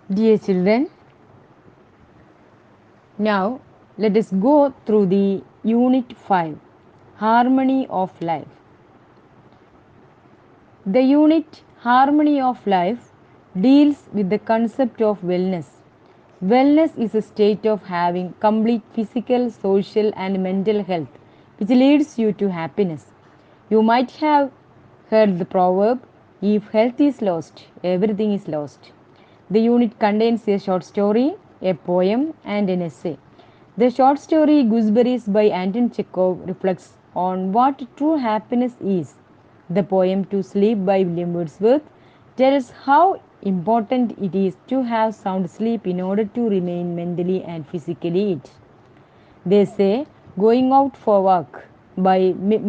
Dear children, now let us go through the Unit 5, Harmony of Life. The unit Harmony of Life deals with the concept of wellness. Wellness is a state of having complete physical, social, and mental health, which leads you to happiness. You might have heard the proverb, if health is lost, everything is lost. The unit contains a short story, a poem, and an essay. The short story Gooseberries by Anton Chekhov reflects on what true happiness is. The poem To Sleep by William Wordsworth tells how important it is to have sound sleep in order to remain mentally and physically fit. They say Going Out for Walk by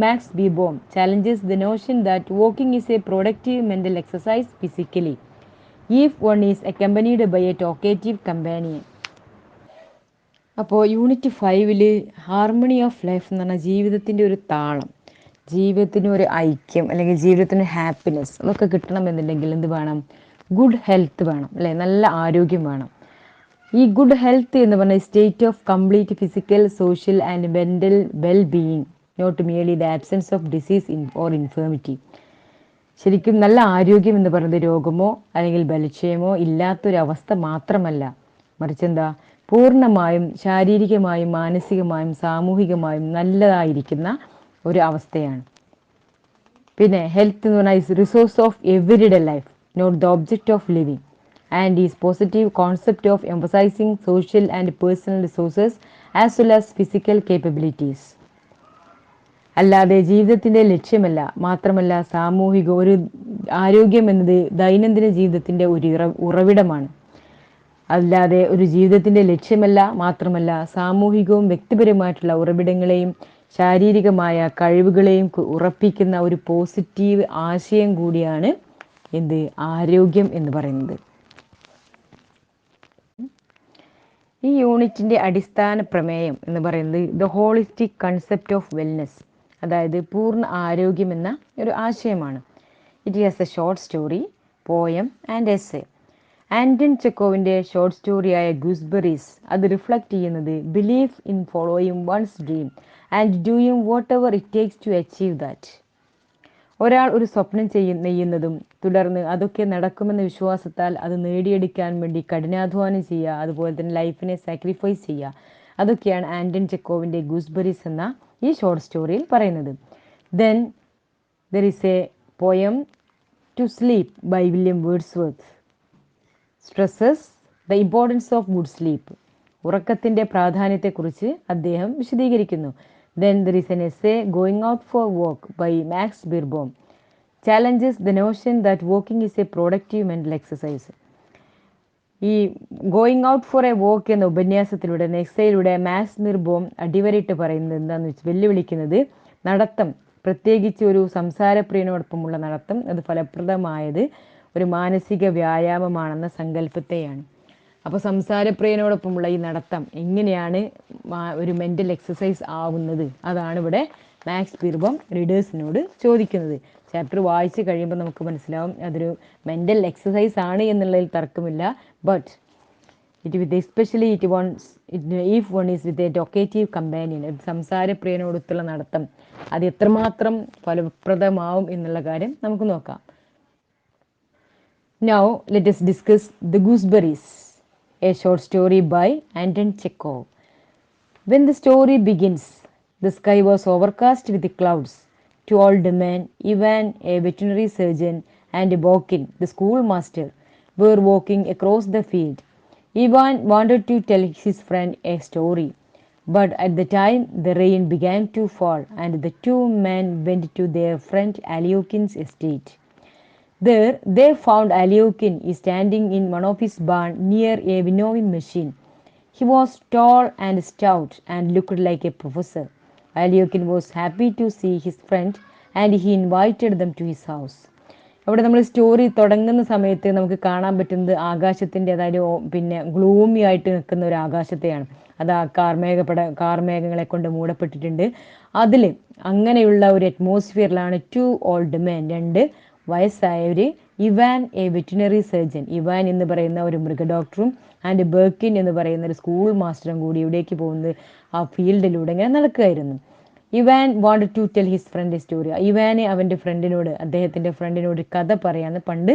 Max Beerbohm challenges the notion that walking is a productive mental exercise physically if one is accompanied by a talkative companion. അപ്പോൾ unit 5 harmony of life എന്ന് പറഞ്ഞാൽ ജീവിതത്തിൻ്റെ ഒരു താളം, ജീവിതത്തിന് ഒരു ഐക്യം അല്ലെങ്കിൽ ജീവിതത്തിന് ഹാപ്പിനെസ് അതൊക്കെ കിട്ടണമെന്നുണ്ടെങ്കിൽ എന്ത് വേണം? ഗുഡ് ഹെൽത്ത് വേണം അല്ലേ, നല്ല ആരോഗ്യം വേണം. ഈ ഗുഡ് ഹെൽത്ത് എന്ന് പറഞ്ഞാൽ state of complete physical, social and mental well being, not merely the absence of disease or infirmity. ശരിക്കും നല്ല ആരോഗ്യം എന്ന് പറയുന്നത് രോഗമോ അല്ലെങ്കിൽ ബലക്ഷയമോ ഇല്ലാത്തൊരവസ്ഥ മാത്രമല്ല, മറിച്ച് എന്താ, പൂർണ്ണമായും ശാരീരികമായും മാനസികമായും സാമൂഹികമായും നല്ലതായിരിക്കുന്ന ഒരു അവസ്ഥയാണ്. പിന്നെ ഹെൽത്ത് എന്ന് പറഞ്ഞാൽ is resource of everyday life, not the object of living, and is positive concept of emphasizing social and personal resources as well as physical capabilities. അല്ലാതെ ജീവിതത്തിൻ്റെ ലക്ഷ്യമല്ല, മാത്രമല്ല സാമൂഹിക ഒരു ആരോഗ്യം എന്നത് ദൈനംദിന ജീവിതത്തിൻ്റെ ഒരു ഉറവിടമാണ്. അല്ലാതെ ഒരു ജീവിതത്തിൻ്റെ ലക്ഷ്യമല്ല, മാത്രമല്ല സാമൂഹികവും വ്യക്തിപരമായിട്ടുള്ള ഉറവിടങ്ങളെയും ശാരീരികമായ കഴിവുകളെയും ഉറപ്പിക്കുന്ന ഒരു പോസിറ്റീവ് ആശയം കൂടിയാണ് എന്ത്, ആരോഗ്യം എന്ന് പറയുന്നത്. ഈ യൂണിറ്റിൻ്റെ അടിസ്ഥാന പ്രമേയം എന്ന് പറയുന്നത് the holistic concept of wellness, അതായത് പൂർണ്ണ ആരോഗ്യം എന്ന ഒരു ആശയമാണ്. It has a short story, poem and essay. Anton ചെക്കോവിൻ്റെ ഷോർട്ട് സ്റ്റോറിയായ ഗൂസ്ബെറീസ് അത് റിഫ്ലക്റ്റ് ചെയ്യുന്നത് belief in following one's dream and doing whatever it takes to achieve that. ഒരാൾ ഒരു സ്വപ്നം നെയ്യുന്നതും തുടർന്ന് അതൊക്കെ നടക്കുമെന്ന വിശ്വാസത്താൽ അത് നേടിയെടുക്കാൻ വേണ്ടി കഠിനാധ്വാനം ചെയ്യുക, അതുപോലെ തന്നെ ലൈഫിനെ സാക്രിഫൈസ് ചെയ്യുക, അതൊക്കെയാണ് ആൻറ്റൺ ചെക്കോവിൻ്റെ ഗൂസ്ബെറീസ് എന്ന ഈ ഷോർട്ട് സ്റ്റോറിയിൽ പറയുന്നത്. Then there is a poem to sleep by William Wordsworth stresses the importance of good sleep, ഉറക്കത്തിൻ്റെ പ്രാധാന്യത്തെക്കുറിച്ച് അദ്ദേഹം വിശദീകരിക്കുന്നു. Then there is an essay Going Out for Walk by Max Beerbohm challenges the notion that walking is a productive mental exercise. ഈ going out for a walk എന്ന ഉപന്യാസത്തിലൂടെ എസ്സേയിലൂടെ max ബീർബോം അടിവരയിട്ട് പറയുന്നത് എന്താണെന്ന് വെച്ചാൽ വെല്ലുവിളിക്കുന്നത് നടത്തം, പ്രത്യേകിച്ച് ഒരു സംസാരപ്രിയനോടൊപ്പമുള്ള നടത്തം, അത് ഫലപ്രദമായത് ഒരു മാനസിക വ്യായാമമാണെന്ന സങ്കല്പത്തെയാണ്. അപ്പോൾ സംസാരപ്രിയനോടൊപ്പമുള്ള ഈ നടത്തം എങ്ങനെയാണ് ഒരു മെൻ്റൽ എക്സസൈസ് ആവുന്നത്, അതാണ് ഇവിടെ മാക്സ് ബീർബോം റീഡേഴ്സിനോട് ചോദിക്കുന്നത്. ചാപ്റ്റർ വായിച്ച് കഴിയുമ്പോൾ നമുക്ക് മനസ്സിലാവും അതൊരു മെൻ്റൽ എക്സസൈസ് ആണ് എന്നുള്ളതിൽ തർക്കമില്ല. But especially if one is with a talkative companion, സംസാരപ്രിയനോടൊത്തുള്ള നടത്തം അത് എത്രമാത്രം ഫലപ്രദമാവും എന്നുള്ള കാര്യം നമുക്ക് നോക്കാം. Now let us discuss The Gooseberries, a short story by Anton Chekhov. When the story begins, the sky was overcast with clouds. Two old men, Ivan, a veterinary surgeon, and Bokin, the schoolmaster, were walking across the field. Ivan wanted to tell his friend a story, but at the time the rain began to fall, and the two men went to their friend Alyokin's estate. There they found Alyokin standing in one of his barn near a winnowing machine. He was tall and stout and looked like a professor. Alyokin was happy to see his friend and he invited them to his house. അവിടെ നമ്മൾ story തുടങ്ങുന്ന സമയത്ത് നമുക്ക് കാണാൻ പറ്റുന്നത് ആകാശത്തിൻ്റെ, അതായത് പിന്നെ ഗ്ലൂമി ആയിട്ട് നിൽക്കുന്ന ഒരു ആകാശത്തെയാണ്. അത് ആ കാർമേഘങ്ങളെ കൊണ്ട് മൂടപ്പെട്ടിട്ടുണ്ട്. അതിൽ അങ്ങനെയുള്ള ഒരു അറ്റ്മോസ്ഫിയറിലാണ് ടു ഓൾഡ് മെൻ, രണ്ട് വയസ്സായവർ Ivan a veterinary surgeon, Ivan എന്ന് പറയുന്ന ഒരു മൃഗഡോക്ടറും ആൻഡ് ബെർക്കിൻ എന്ന് പറയുന്ന ഒരു സ്കൂൾ മാസ്റ്ററും കൂടി ഇവിടേക്ക് പോകുന്നത് ആ ഫീൽഡിലൂടെ ഇങ്ങനെ നടക്കുകയായിരുന്നു. Ivan wanted to tell his friend story. ഇവാന് അവൻ്റെ ഫ്രണ്ടിനോട്, അദ്ദേഹത്തിൻ്റെ ഫ്രണ്ടിനോട് കഥ പറയാന്ന് പണ്ട്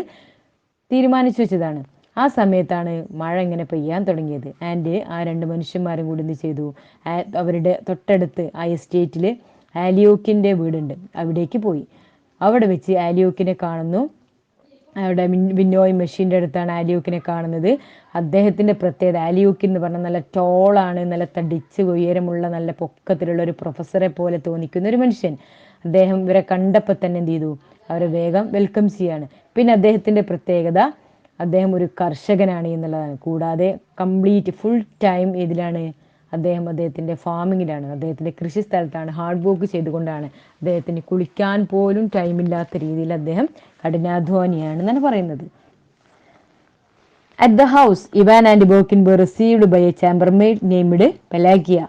തീരുമാനിച്ചു വെച്ചതാണ്. ആ സമയത്താണ് മഴ ഇങ്ങനെ പെയ്യാൻ തുടങ്ങിയത്. ആൻഡ് ആ രണ്ട് മനുഷ്യന്മാരും കൂടി എന്ത് ചെയ്തു, അവരുടെ തൊട്ടടുത്ത് ആ എസ്റ്റേറ്റിൽ ആലിയോക്കിൻ്റെ വീടുണ്ട്, അവിടേക്ക് പോയി. അവിടെ വെച്ച് ആലിയോക്കിനെ കാണുന്നു. അവിടെ വിന്നോയ് മെഷീൻ്റെ അടുത്താണ് ആലിയോക്കിനെ കാണുന്നത്. അദ്ദേഹത്തിൻ്റെ പ്രത്യേകത, ആലിയോക്കിൻ എന്ന് പറഞ്ഞാൽ നല്ല ടോളാണ്, നല്ല തടിച്ച് ഉയരമുള്ള നല്ല പൊക്കത്തിലുള്ള ഒരു പ്രൊഫസറെ പോലെ തോന്നിക്കുന്ന ഒരു മനുഷ്യൻ. അദ്ദേഹം ഇവരെ കണ്ടപ്പോൾ തന്നെ എന്ത് ചെയ്തു, അവരെ വേഗം വെൽക്കം ചെയ്യാണ്. പിന്നെ അദ്ദേഹത്തിൻ്റെ പ്രത്യേകത, അദ്ദേഹം ഒരു കർഷകനാണ് എന്നുള്ളതാണ്. കൂടാതെ കംപ്ലീറ്റ് ഫുൾ ടൈം ഇതിലാണ് അദ്ദേഹത്തിൻ്റെ ഫാമിങ്ങിലാണ്, അദ്ദേഹത്തിൻ്റെ കൃഷി സ്ഥലത്താണ്, ഹാർഡ് വർക്ക് ചെയ്തുകൊണ്ടാണ്. അദ്ദേഹത്തിന് കുളിക്കാൻ പോലും ടൈമില്ലാത്ത രീതിയിൽ അദ്ദേഹം കഠിനാധ്വാനിയാണെന്നാണ് പറയുന്നത്. At the house, Ivan and Birkin were received by a chambermaid named Pelagia.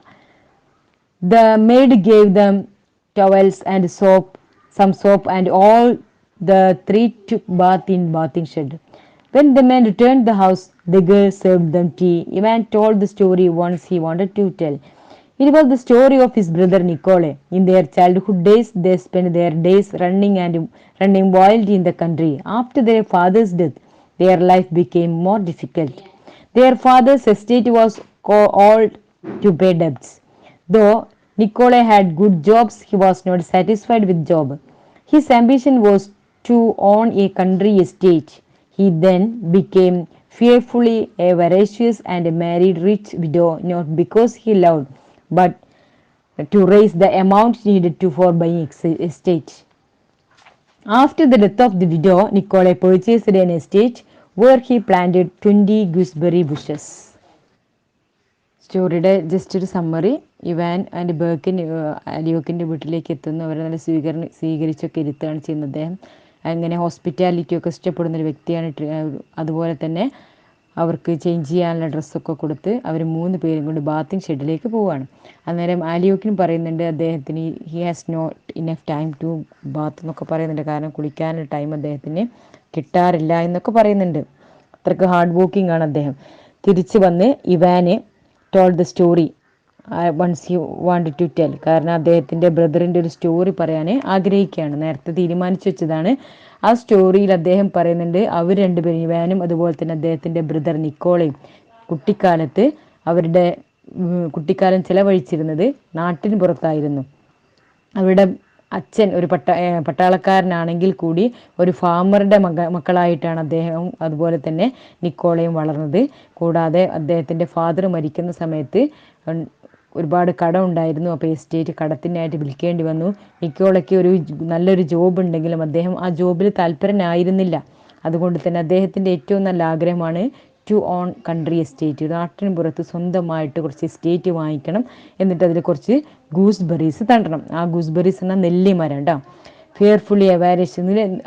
The maid gave them towels and some soap, and all the three took bath in bathing shed. When the men returned to the house, the girl served them tea. Ivan told the story once he wanted to tell. It was the story of his brother Nicole. In their childhood days, they spent their days running wild in the country. After their father's death, their life became more difficult. Their father's estate was all to pay debts. Though Nicole had good jobs, he was not satisfied with job. His ambition was to own a country estate. He then became fearfully avaricious and married rich widow, not because he loved, but to raise the amount needed for buying estate. After the death of the widow, Nicole purchased an estate where he planted 20 gooseberry bushes. സ്റ്റോറിയുടെ just ഒരു summary. Ivan and Birken ആലിയോക്കിൻ്റെ വീട്ടിലേക്ക് എത്തുന്നു. അവരെ നല്ല സ്വീകരിച്ചൊക്കെ ഇരുത്തുകയാണ് ചെയ്യുന്നത്. അദ്ദേഹം അങ്ങനെ ഹോസ്പിറ്റാലിറ്റിയൊക്കെ ഇഷ്ടപ്പെടുന്നൊരു വ്യക്തിയാണ്. അതുപോലെ തന്നെ അവർക്ക് ചേഞ്ച് ചെയ്യാനുള്ള ഡ്രസ്സൊക്കെ കൊടുത്ത് അവർ 3 പേരും കൊണ്ട് ബാത്തിങ് ഷെഡിലേക്ക് പോവുകയാണ്. അന്നേരം ആലിയോക്കിൻ പറയുന്നുണ്ട് അദ്ദേഹത്തിന് he has not enough time to bath എന്നൊക്കെ പറയുന്നുണ്ട്. കാരണം കുളിക്കാനുള്ള ടൈം അദ്ദേഹത്തിന് കിട്ടാറില്ല എന്നൊക്കെ പറയുന്നുണ്ട്. അത്രയ്ക്ക് ഹാർഡ് വർക്കിംഗ് ആണ് അദ്ദേഹം. തിരിച്ച് വന്ന് ഇവാന് told the story once he wanted to tell. കാരണം അദ്ദേഹത്തിൻ്റെ ബ്രദറിൻ്റെ ഒരു സ്റ്റോറി പറയാൻ ആഗ്രഹിക്കുകയാണ്. നേരത്തെ തീരുമാനിച്ചു വെച്ചതാണ്. ആ സ്റ്റോറിയിൽ അദ്ദേഹം പറയുന്നുണ്ട്, അവർ രണ്ടുപേരും, ഇവാനും അതുപോലെ തന്നെ അദ്ദേഹത്തിൻ്റെ ബ്രദർ നിക്കോളയും കുട്ടിക്കാലത്ത് അവരുടെ കുട്ടിക്കാലം ചെലവഴിച്ചിരുന്നത് നാട്ടിന് പുറത്തായിരുന്നു. അവരുടെ അച്ഛൻ ഒരു പട്ടാളക്കാരനാണെങ്കിൽ കൂടി ഒരു ഫാമറുടെ മക്കളായിട്ടാണ് അദ്ദേഹവും അതുപോലെ തന്നെ നിക്കോളയും വളർന്നത്. കൂടാതെ അദ്ദേഹത്തിൻ്റെ ഫാദർ മരിക്കുന്ന സമയത്ത് ഒരുപാട് കടം ഉണ്ടായിരുന്നു. അപ്പോൾ എസ്റ്റേറ്റ് കടത്തിനായിട്ട് വിൽക്കേണ്ടി വന്നു. നിക്കോളയ്ക്ക് ഒരു നല്ലൊരു ജോബ് ഉണ്ടെങ്കിലും അദ്ദേഹം ആ ജോബിൽ താല്പര്യനായിരുന്നില്ല. അതുകൊണ്ട് തന്നെ അദ്ദേഹത്തിൻ്റെ ഏറ്റവും നല്ല ആഗ്രഹമാണ് ടു ഓൺ കൺട്രി എസ്റ്റേറ്റ്. നാട്ടിന് പുറത്ത് സ്വന്തമായിട്ട് കുറച്ച് എസ്റ്റേറ്റ് വാങ്ങിക്കണം, എന്നിട്ട് അതിൽ കുറച്ച് ഗൂസ്ബെറീസ് തണ്ടണം. ആ ഗൂസ്ബെറീസ് എന്നാൽ നെല്ലിമരം കേട്ടോ. ഫെയർഫുള്ളി അവാരിഷ്,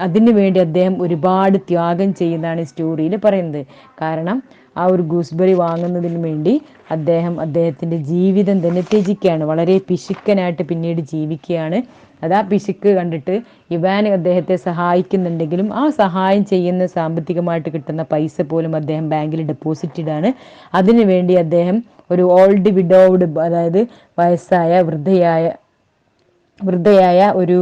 അതിനു വേണ്ടി അദ്ദേഹം ഒരുപാട് ത്യാഗം ചെയ്യുന്നതാണ് ഈ സ്റ്റോറിയിൽ പറയുന്നത്. കാരണം ആ ഒരു ഗൂസ്ബെറി വാങ്ങുന്നതിന് വേണ്ടി അദ്ദേഹത്തിൻ്റെ ജീവിതം തന്നെ ത്യജിക്കുകയാണ്. വളരെ പിശുക്കനായിട്ട് പിന്നീട് ജീവിക്കുകയാണ്. ആ പിശുക്ക് കണ്ടിട്ട് ഇവാൻ അദ്ദേഹത്തെ സഹായിക്കുന്നുണ്ടെങ്കിലും ആ സഹായം ചെയ്യുന്ന സാമ്പത്തികമായിട്ട് കിട്ടുന്ന പൈസ പോലും അദ്ദേഹം ബാങ്കിൽ ഡെപ്പോസിറ്റ് ഇടാണ്. അതിനുവേണ്ടി അദ്ദേഹം ഒരു ഓൾഡ് വിഡോവ്ഡ്, അതായത് വയസ്സായ വൃദ്ധയായ ഒരു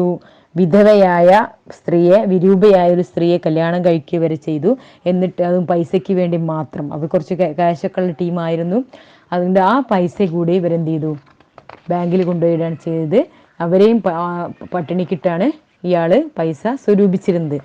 വിധവയായ സ്ത്രീയെ, വിരൂപയായ ഒരു സ്ത്രീയെ കല്യാണം കഴിക്കുക വരെ ചെയ്തു. എന്നിട്ട് അതും പൈസയ്ക്ക് വേണ്ടി മാത്രം. അവർ കുറച്ച് കാശൊക്കെ ഉള്ള ടീമായിരുന്നു. അതുകൊണ്ട് ആ പൈസ കൂടി ഇവരെന്ത് ചെയ്തു, ബാങ്കിൽ കൊണ്ടുപോയിടാണ് ചെയ്തത്. അവരെയും പട്ടിണിക്കിട്ടാണ് ഇയാൾ പൈസ സ്വരൂപിച്ചിരുന്നത്.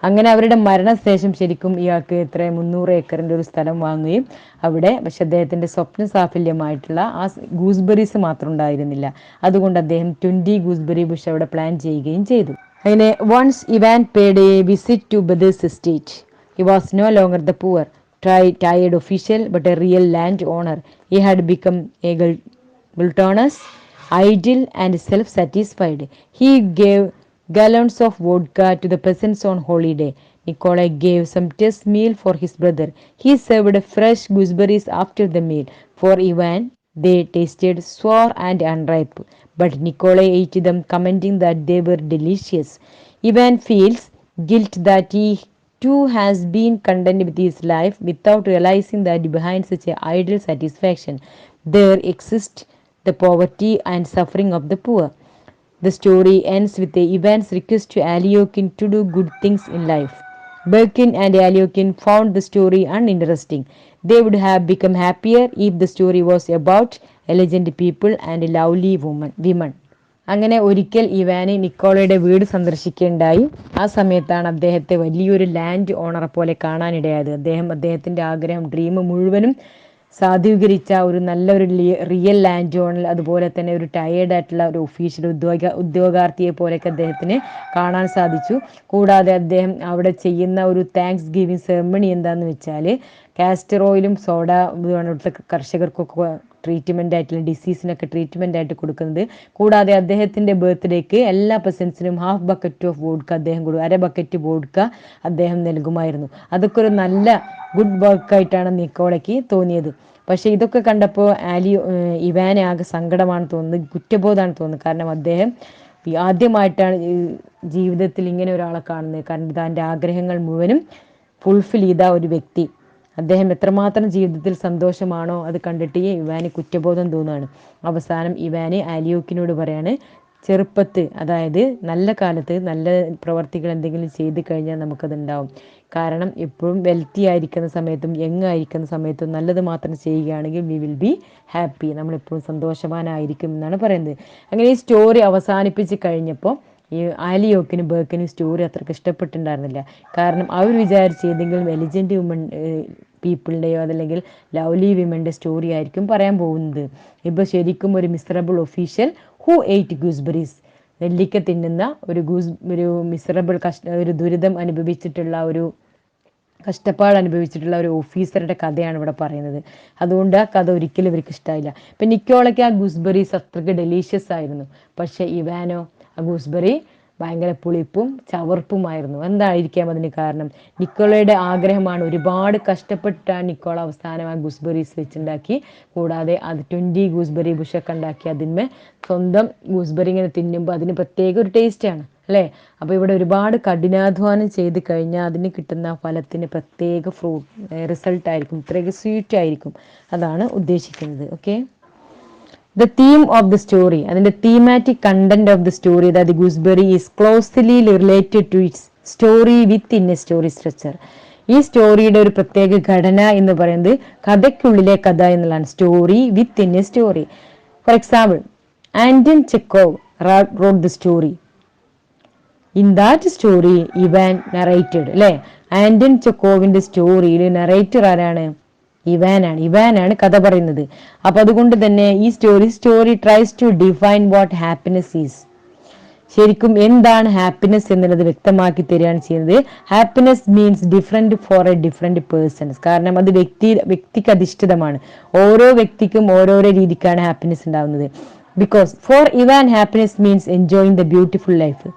അങ്ങനെ അവരുടെ മരണശേഷം ശരിക്കും ഇയാൾക്ക് 300 ഏക്കറിൻ്റെ ഒരു സ്ഥലം വാങ്ങുകയും അവിടെ, പക്ഷെ അദ്ദേഹത്തിൻ്റെ സ്വപ്ന സാഫല്യമായിട്ടുള്ള ആ ഗൂസ്ബെറീസ് മാത്രം ഉണ്ടായിരുന്നില്ല. അതുകൊണ്ട് അദ്ദേഹം 20 ഗൂസ്ബെറി ബുഷ് അവിടെ പ്ലാൻ ചെയ്യുകയും ചെയ്തു. അങ്ങനെ once Ivan paid a visit to brother's estate. He was no longer the poor tired official but a real land owner. He had become a gluttonous, idle and self-satisfied. He gave gallons of vodka to the peasants on holiday. Nikolai gave some test meal for his brother. He served fresh gooseberries after the meal. For Ivan, they tasted sour and unripe, but Nikolai ate them, commenting that they were delicious. Ivan feels guilt that he too has been content with his life without realizing that behind such a ideal satisfaction there exists the poverty and suffering of the poor. The story ends with Ivan's request to Aliokin to do good things in life. Birkin and Aliokin found the story uninteresting. They would have become happier if the story was about elegant people and lovely women. അങ്ങനെ ഒരിക്കൽ Ivan നിക്കോളയുടെ വീട് സന്ദർശിക്കുകയുണ്ടായി. ആ സമയത്താണ് അദ്ദേഹത്തെ വലിയൊരു land ഓണറെ പോലെ കാണാനിടയായത്. അദ്ദേഹത്തിൻ്റെ ആഗ്രഹം, ഡ്രീം മുഴുവനും സാധൂകരിച്ച ഒരു നല്ലൊരു റിയൽ ലാൻഡ് ഓണർ, അതുപോലെ തന്നെ ഒരു ടയേർഡ് ആയിട്ടുള്ള ഒരു ഒഫീഷ്യൽ ഉദ്യോഗാർത്ഥിയെ പോലെയൊക്കെ അദ്ദേഹത്തിന് കാണാൻ സാധിച്ചു. കൂടാതെ അദ്ദേഹം അവിടെ ചെയ്യുന്ന ഒരു താങ്ക്സ് ഗിവിങ് സെറമണി എന്താണെന്ന് വെച്ചാൽ കാസ്റ്റർ ഓയിലും സോഡ ഇവിടുത്തെ കർഷകർക്കൊക്കെ ട്രീറ്റ്മെൻ്റ് ആയിട്ടുള്ള ഡിസീസിനൊക്കെ ട്രീറ്റ്മെൻ്റ് ആയിട്ട് കൊടുക്കുന്നത്. കൂടാതെ അദ്ദേഹത്തിൻ്റെ ബർത്ത്ഡേക്ക് എല്ലാ പെസൻസിനും ഹാഫ് ബക്കറ്റ് ഓഫ് വോഡ്ക അദ്ദേഹം കൊടുക്കും, അര ബക്കറ്റ് വോഡ്ക അദ്ദേഹം നൽകുമായിരുന്നു. അതൊക്കെ ഒരു നല്ല ഗുഡ് വർക്കായിട്ടാണ് നിക്കോളയ്ക്ക് തോന്നിയത്. പക്ഷേ ഇതൊക്കെ കണ്ടപ്പോൾ ഇവാനെ ആകെ സങ്കടമാണ് തോന്നുന്നത്, കുറ്റബോധമാണ് തോന്നുന്നത്. കാരണം അദ്ദേഹം ആദ്യമായിട്ടാണ് ജീവിതത്തിൽ ഇങ്ങനെ ഒരാളെ കാണുന്നത്. കാരണം തൻ്റെ ആഗ്രഹങ്ങൾ മുഴുവനും ഫുൾഫിൽ ചെയ്ത ഒരു വ്യക്തി. അദ്ദേഹം എത്രമാത്രം ജീവിതത്തിൽ സന്തോഷമാണോ അത് കണ്ടിട്ട് ഇവാന് കുറ്റബോധം തോന്നുകയാണ്. അവസാനം ഇവാന് ആലിയോക്കിനോട് പറയാണ്, ചെറുപ്പത്ത്, അതായത് നല്ല കാലത്ത് നല്ല പ്രവർത്തികൾ എന്തെങ്കിലും ചെയ്ത് കഴിഞ്ഞാൽ നമുക്കതുണ്ടാവും. കാരണം എപ്പോഴും വെൽത്തി ആയിരിക്കുന്ന സമയത്തും യങ് ആയിരിക്കുന്ന സമയത്തും നല്ലത് മാത്രം ചെയ്യുകയാണെങ്കിൽ വി വിൽ ബി ഹാപ്പി, നമ്മളെപ്പോഴും സന്തോഷവാനായിരിക്കും എന്നാണ് പറയുന്നത്. അങ്ങനെ ഈ സ്റ്റോറി അവസാനിപ്പിച്ച് കഴിഞ്ഞപ്പോൾ ഈ ആലിയോക്കിനും ബേക്കിനും സ്റ്റോറി അത്രയ്ക്ക് ഇഷ്ടപ്പെട്ടിട്ടുണ്ടായിരുന്നില്ല. കാരണം അവർ വിചാരിച്ച് ഏതെങ്കിലും എലിജൻറ്റ് വുമൺ പീപ്പിളിൻ്റെയോ അതല്ലെങ്കിൽ ലവ്ലി വിമൻ്റെ സ്റ്റോറി ആയിരിക്കും പറയാൻ പോകുന്നത്. ഇപ്പോൾ ശരിക്കും ഒരു miserable official who eight gooseberries, നെല്ലിക്ക തിന്നുന്ന ഒരു മിസറബിൾ ഒരു ദുരിതം അനുഭവിച്ചിട്ടുള്ള ഒരു കഷ്ടപ്പാട് അനുഭവിച്ചിട്ടുള്ള ഒരു ഓഫീസറുടെ കഥയാണ് ഇവിടെ പറയുന്നത്. അതുകൊണ്ട് ആ കഥ ഒരിക്കലും ഇവർക്ക് ഇഷ്ടമായില്ല. ഇപ്പം നിക്കോളയ്ക്ക് ആ ഗൂസ്ബെറീസ് അത്രയ്ക്ക് ഡെലീഷ്യസ് ആയിരുന്നു. പക്ഷേ ഇവാനോ ആ ഗൂസ്ബെറി ഭയങ്കര പുളിപ്പും ചവർപ്പുമായിരുന്നു. എന്തായിരിക്കാം അതിന് കാരണം? നിക്കോളയുടെ ആഗ്രഹമാണ്. ഒരുപാട് കഷ്ടപ്പെട്ടാണ് നിക്കോള അവസാനം ആ ഗൂസ്ബെറീസ് വെച്ചുണ്ടാക്കി. കൂടാതെ അത് 20 ഗൂസ്ബെറി ബുഷൊക്കെ ഉണ്ടാക്കി അതിന്മേൽ സ്വന്തം ഗൂസ്ബെറി ഇങ്ങനെ തിന്നുമ്പോൾ അതിന് പ്രത്യേക ഒരു ടേസ്റ്റാണ് അല്ലേ? അപ്പോൾ ഇവിടെ ഒരുപാട് കഠിനാധ്വാനം ചെയ്ത് കഴിഞ്ഞാൽ അതിന് കിട്ടുന്ന ഫലത്തിന് പ്രത്യേക റിസൾട്ടായിരിക്കും, ഇത്രയൊക്കെ സ്വീറ്റ് ആയിരിക്കും. അതാണ് ഉദ്ദേശിക്കുന്നത്. Okay, the theme of the story, അതിൻ്റെ thematic content of the story, that the gooseberry is closely related to its story within a story structure. ഈ സ്റ്റോറിയുടെ ഒരു പ്രത്യേക ഘടന എന്ന് പറയുന്നത് കഥയ്ക്കുള്ളിലെ കഥ എന്നുള്ളതാണ്. Story within a story. For example, Anton Chekhov wrote the story. In that story Ivan narrated, അല്ലേ? ആന്റൺ ചെക്കോവിൻ്റെ സ്റ്റോറിയിൽ നറേറ്റർ ആരാണ്? ഇവാനാണ് കഥ പറയുന്നത്. അപ്പൊ അതുകൊണ്ട് തന്നെ ഈ story tries to define what happiness is. ശരിക്കും എന്താണ് ഹാപ്പിനെസ് എന്നുള്ളത് വ്യക്തമാക്കി തരികയാണ് ചെയ്യുന്നത്. Happiness means different for a different persons. കാരണം അത് വ്യക്തിക്ക് അധിഷ്ഠിതമാണ്. ഓരോ വ്യക്തിക്കും ഓരോരോ രീതിക്കാണ് ഹാപ്പിനെസ് ഉണ്ടാവുന്നത്. Because for Ivan happiness means enjoying the beautiful life.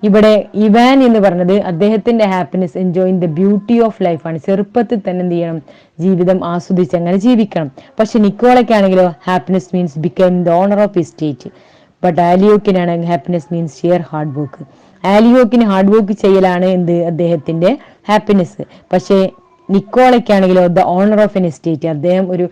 ഇവിടെ ഇവാൻ എന്ന് പറഞ്ഞത് അദ്ദേഹത്തിന്റെ happiness enjoying the beauty of ലൈഫാണ്. ചെറുപ്പത്തിൽ തന്നെ എന്ത് ചെയ്യണം? ജീവിതം ആസ്വദിച്ച് അങ്ങനെ ജീവിക്കണം. പക്ഷെ നിക്കോളയ്ക്കാണെങ്കിലോ happiness means become the owner of estate. But ആലിയോക്കിനാണ് happiness means sheer hard work. ആലിയോക്കിന് ഹാർഡ് വർക്ക് ചെയ്യലാണ് അദ്ദേഹത്തിന്റെ ഹാപ്പിനെസ്. പക്ഷേ നിക്കോളയ്ക്കാണെങ്കിലോ the owner of an estate, അദ്ദേഹം ഒരു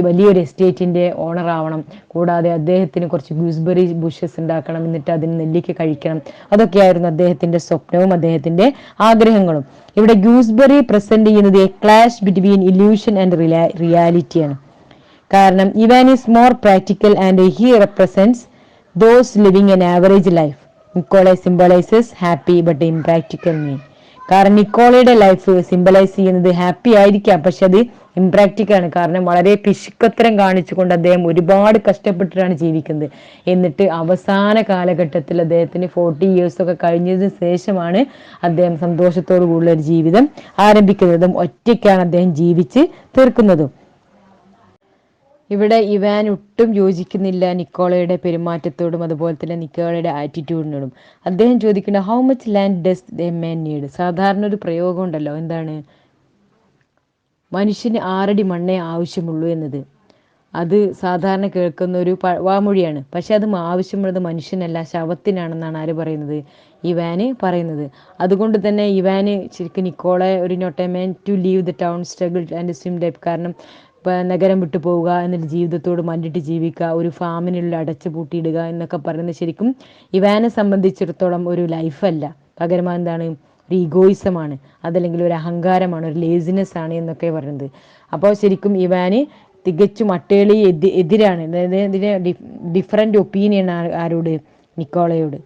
വലിയൊരു എസ്റ്റേറ്റിന്റെ ഓണർ ആവണം. കൂടാതെ അദ്ദേഹത്തിന് കുറച്ച് ഗൂസ്ബെറി ബുഷസ് ഉണ്ടാക്കണം, എന്നിട്ട് അതിന് നെല്ലിക്ക കഴിക്കണം. അതൊക്കെയായിരുന്നു അദ്ദേഹത്തിന്റെ സ്വപ്നവും അദ്ദേഹത്തിന്റെ ആഗ്രഹങ്ങളും. ഇവിടെ ഗൂസ്ബെറി പ്രസന്റ് ചെയ്യുന്നത് a clash between illusion and റിയാലിറ്റിയാണ്. കാരണം Ivan is more practical and he represents those living an average life. Nikola symbolises happy but impractical mean. കാരണം നിക്കോളയുടെ ലൈഫ് സിംബലൈസ് ചെയ്യുന്നത് ഹാപ്പി ആയിരിക്കാം, പക്ഷെ അത് ഇംപ്രാക്ടിക്കൽ ആണ്. കാരണം വളരെ പിശുക്കത്തരം കാണിച്ചുകൊണ്ട് അദ്ദേഹം ഒരുപാട് കഷ്ടപ്പെട്ടിട്ടാണ് ജീവിക്കുന്നത്. എന്നിട്ട് അവസാന കാലഘട്ടത്തിൽ അദ്ദേഹത്തിന് 40 years ഒക്കെ കഴിഞ്ഞതിന് ശേഷമാണ് അദ്ദേഹം സന്തോഷത്തോടു കൂടിയുള്ള ഒരു ജീവിതം ആരംഭിക്കുന്നതും ഒറ്റയ്ക്കാണ് അദ്ദേഹം ജീവിച്ച് തീർക്കുന്നതും. ഇവിടെ ഇവാൻ ഒട്ടും യോജിക്കുന്നില്ല നിക്കോളയുടെ പെരുമാറ്റത്തോടും അതുപോലെ തന്നെ നിക്കോളയുടെ ആറ്റിറ്റ്യൂഡിനോടും. അദ്ദേഹം ചോദിക്കുന്ന how much land does a man need. സാധാരണ ഒരു പ്രയോഗം ഉണ്ടല്ലോ, എന്താണ്? മനുഷ്യന് 6 അടി മണ്ണേ ആവശ്യമുള്ളൂ എന്നത്. അത് സാധാരണ കേൾക്കുന്ന ഒരു വാമൊഴിയാണ്. പക്ഷെ അത് ആവശ്യമുള്ളത് മനുഷ്യനല്ല, ശവത്തിനാണെന്നാണ് ആര് പറയുന്നത്? ഇവാന് പറയുന്നത്. അതുകൊണ്ട് തന്നെ ഇവാന് ശരിക്കും നിക്കോളെ ഒരു not a man to leave the town struggle and swim life, കാരണം നഗരം വിട്ടു പോവുക, എന്നിട്ട് ജീവിതത്തോട് മല്ലിട്ട് ജീവിക്കുക, ഒരു ഫാമിനുള്ള അടച്ചു പൂട്ടിയിടുക എന്നൊക്കെ പറയുന്നത് ശരിക്കും ഇവാനെ സംബന്ധിച്ചിടത്തോളം ഒരു ലൈഫല്ല, പകരം എന്താണ്, ഒരു ഈഗോയിസമാണ്, അതല്ലെങ്കിൽ ഒരു അഹങ്കാരമാണ്, ഒരു ലേസിനെസ് ആണ് എന്നൊക്കെ പറയുന്നത്. അപ്പോൾ ശരിക്കും ഇവാന് തികച്ചും അട്ടേളി എതിരാണ്, അതായത് ഇതിന് ഡിഫറെൻ്റ് ഒപ്പീനിയൻ ആരോട്? നിക്കോളയോട്.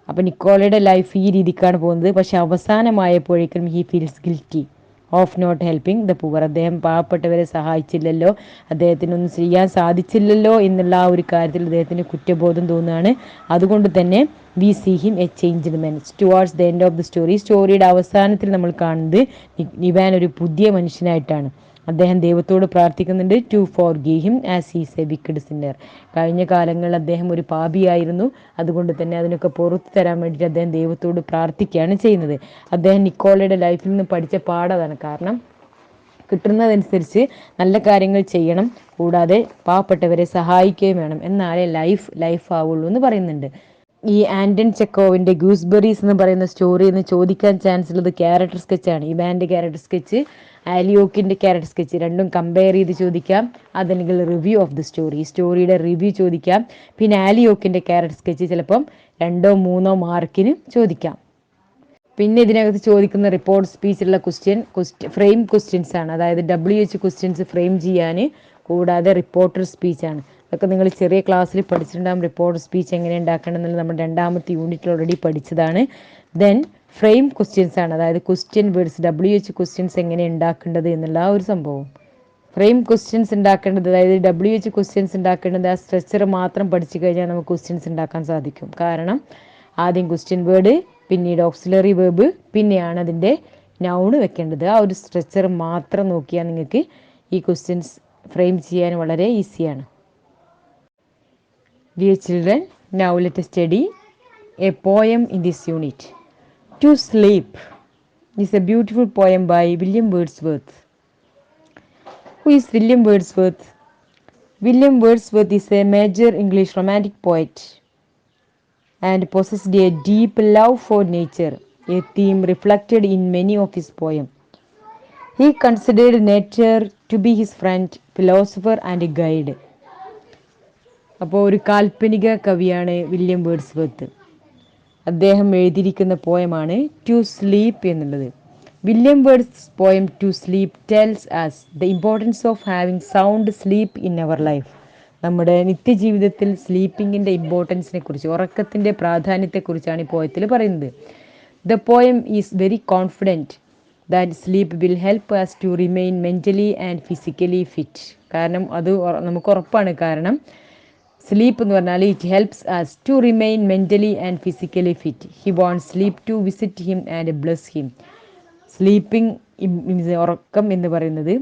അപ്പം നിക്കോളയുടെ ലൈഫ് ഈ രീതിക്കാണ് പോകുന്നത്. പക്ഷെ അവസാനമായപ്പോഴേക്കും he feels guilty of not helping the poor. അദ്ദേഹം പാവപ്പെട്ടവരെ സഹായിച്ചില്ലല്ലോ, അദ്ദേഹത്തിനൊന്നും ചെയ്യാൻ സാധിച്ചില്ലല്ലോ എന്നുള്ള ആ ഒരു കാര്യത്തിൽ അദ്ദേഹത്തിന് കുറ്റബോധം തോന്നുകയാണ്. അതുകൊണ്ട് തന്നെ we see him a changed man towards the end of the story. സ്റ്റോറിയുടെ അവസാനത്തിൽ നമ്മൾ കാണുന്നത് ഇവാൻ ഒരു പുതിയ മനുഷ്യനായിട്ടാണ്. അദ്ദേഹം ദൈവത്തോട് പ്രാർത്ഥിക്കുന്നുണ്ട്, to forgive him as he's a wicked sinner. കഴിഞ്ഞ കാലങ്ങളിൽ അദ്ദേഹം ഒരു പാപിയായിരുന്നു, അതുകൊണ്ട് തന്നെ അതിനൊക്കെ പുറത്തു തരാൻ വേണ്ടിയിട്ട് അദ്ദേഹം ദൈവത്തോട് പ്രാർത്ഥിക്കുകയാണ് ചെയ്യുന്നത്. അദ്ദേഹം നിക്കോളയുടെ ലൈഫിൽ നിന്ന് പഠിച്ച പാഠമാണ്. കാരണം കിട്ടുന്നതനുസരിച്ച് നല്ല കാര്യങ്ങൾ ചെയ്യണം, കൂടാതെ പാവപ്പെട്ടവരെ സഹായിക്കുകയും വേണം, എന്നാലേ ലൈഫ് ആവുള്ളൂ എന്ന് പറയുന്നുണ്ട്. ഈ ആൻറ്റൺ ചെക്കോവിൻ്റെ ഗൂസ്ബെറീസ് എന്ന് പറയുന്ന സ്റ്റോറി എന്ന് ചോദിക്കാൻ ചാൻസ് ഉള്ളത് ക്യാരക്ടർ സ്കെച്ചാണ്. ഇവാൻ്റെ ക്യാരക്ടർ സ്കെച്ച്, ആലിയോക്കിൻ്റെ ക്യാരക്ടർ സ്കെച്ച്, രണ്ടും കമ്പയർ ചെയ്ത് ചോദിക്കാം. അതല്ലെങ്കിൽ റിവ്യൂ ഓഫ് ദി സ്റ്റോറിയുടെ റിവ്യൂ ചോദിക്കാം. പിന്നെ ആലിയോക്കിൻ്റെ ക്യാരക്ടർ സ്കെച്ച് ചിലപ്പം 2 or 3 മാർക്കിന് ചോദിക്കാം. പിന്നെ ഇതിനകത്ത് ചോദിക്കുന്ന റിപ്പോർട്ട് സ്പീച്ചിലുള്ള ഫ്രെയിം ക്വസ്റ്റ്യൻസ് ആണ്, അതായത് WH ക്വസ്റ്റ്യൻസ് ഫ്രെയിം ചെയ്യാൻ, കൂടാതെ റിപ്പോർട്ടർ സ്പീച്ചാണ്. അതൊക്കെ നിങ്ങൾ ചെറിയ ക്ലാസ്സിൽ പഠിച്ചിട്ടുണ്ടാകും. റിപ്പോർട്ട് സ്പീച്ച് എങ്ങനെ ഉണ്ടാക്കണം എന്നുള്ളത് നമ്മൾ 2ാമത്തെ യൂണിറ്റിൽ ഓൾറെഡി പഠിച്ചതാണ്. ദെൻ ഫ്രെയിം ക്വസ്റ്റ്യൻസ് ആണ്, അതായത് ക്വസ്റ്റ്യൻ വേർഡ്സ്, WH ക്വസ്റ്റ്യൻസ് എങ്ങനെ ഉണ്ടാക്കേണ്ടത് എന്നുള്ള ആ ഒരു സംഭവം. ഫ്രെയിം ക്വസ്റ്റ്യൻസ് ഉണ്ടാക്കേണ്ടത്, അതായത് WH ക്വസ്റ്റ്യൻസ് ഉണ്ടാക്കേണ്ടത് ആ സ്ട്രക്ചർ മാത്രം പഠിച്ചു കഴിഞ്ഞാൽ നമുക്ക് ക്വസ്റ്റ്യൻസ് ഉണ്ടാക്കാൻ സാധിക്കും. കാരണം ആദ്യം ക്വസ്റ്റ്യൻ വേർഡ്, പിന്നീട് ഓക്സിലറി വേർബ്, പിന്നെയാണ് അതിൻ്റെ നൗണ് വെക്കേണ്ടത്. ആ ഒരു സ്ട്രക്ചർ മാത്രം നോക്കിയാൽ നിങ്ങൾക്ക് ഈ ക്വസ്റ്റ്യൻസ് ഫ്രെയിം ചെയ്യാൻ വളരെ ഈസിയാണ്. Dear children, now let us study a poem in this unit. To Sleep is a beautiful poem by William Wordsworth. Who is William Wordsworth? William Wordsworth is a major English romantic poet and possessed a deep love for nature, a theme reflected in many of his poems. He considered nature to be his friend, philosopher and guide. അപ്പോൾ ഒരു കാൽപ്പനിക കവിയാണ് William Wordsworth. അദ്ദേഹം എഴുതിയിരിക്കുന്ന പോയമാണ് to sleep എന്നുള്ളത്. William Words poem to sleep tells us the importance of having sound sleep in our life. നമ്മുടെ നിത്യജീവിതത്തിൽ സ്ലീപ്പിങ്ങിൻ്റെ ഇമ്പോർട്ടൻസിനെ കുറിച്ച്, ഉറക്കത്തിൻ്റെ പ്രാധാന്യത്തെക്കുറിച്ചാണ് ഈ പോയത്തിൽ പറയുന്നത്. The poem is very confident that sleep will help us to remain mentally and physically fit. കാരണം അത് നമുക്ക് ഉറപ്പാണ്. കാരണം സ്ലീപ്പ് എന്ന് പറഞ്ഞാൽ it helps us to remain mentally and physically fit. He wants sleep to visit him and bless him. Sleeping, ഉറക്കം എന്ന് പറയുന്നത്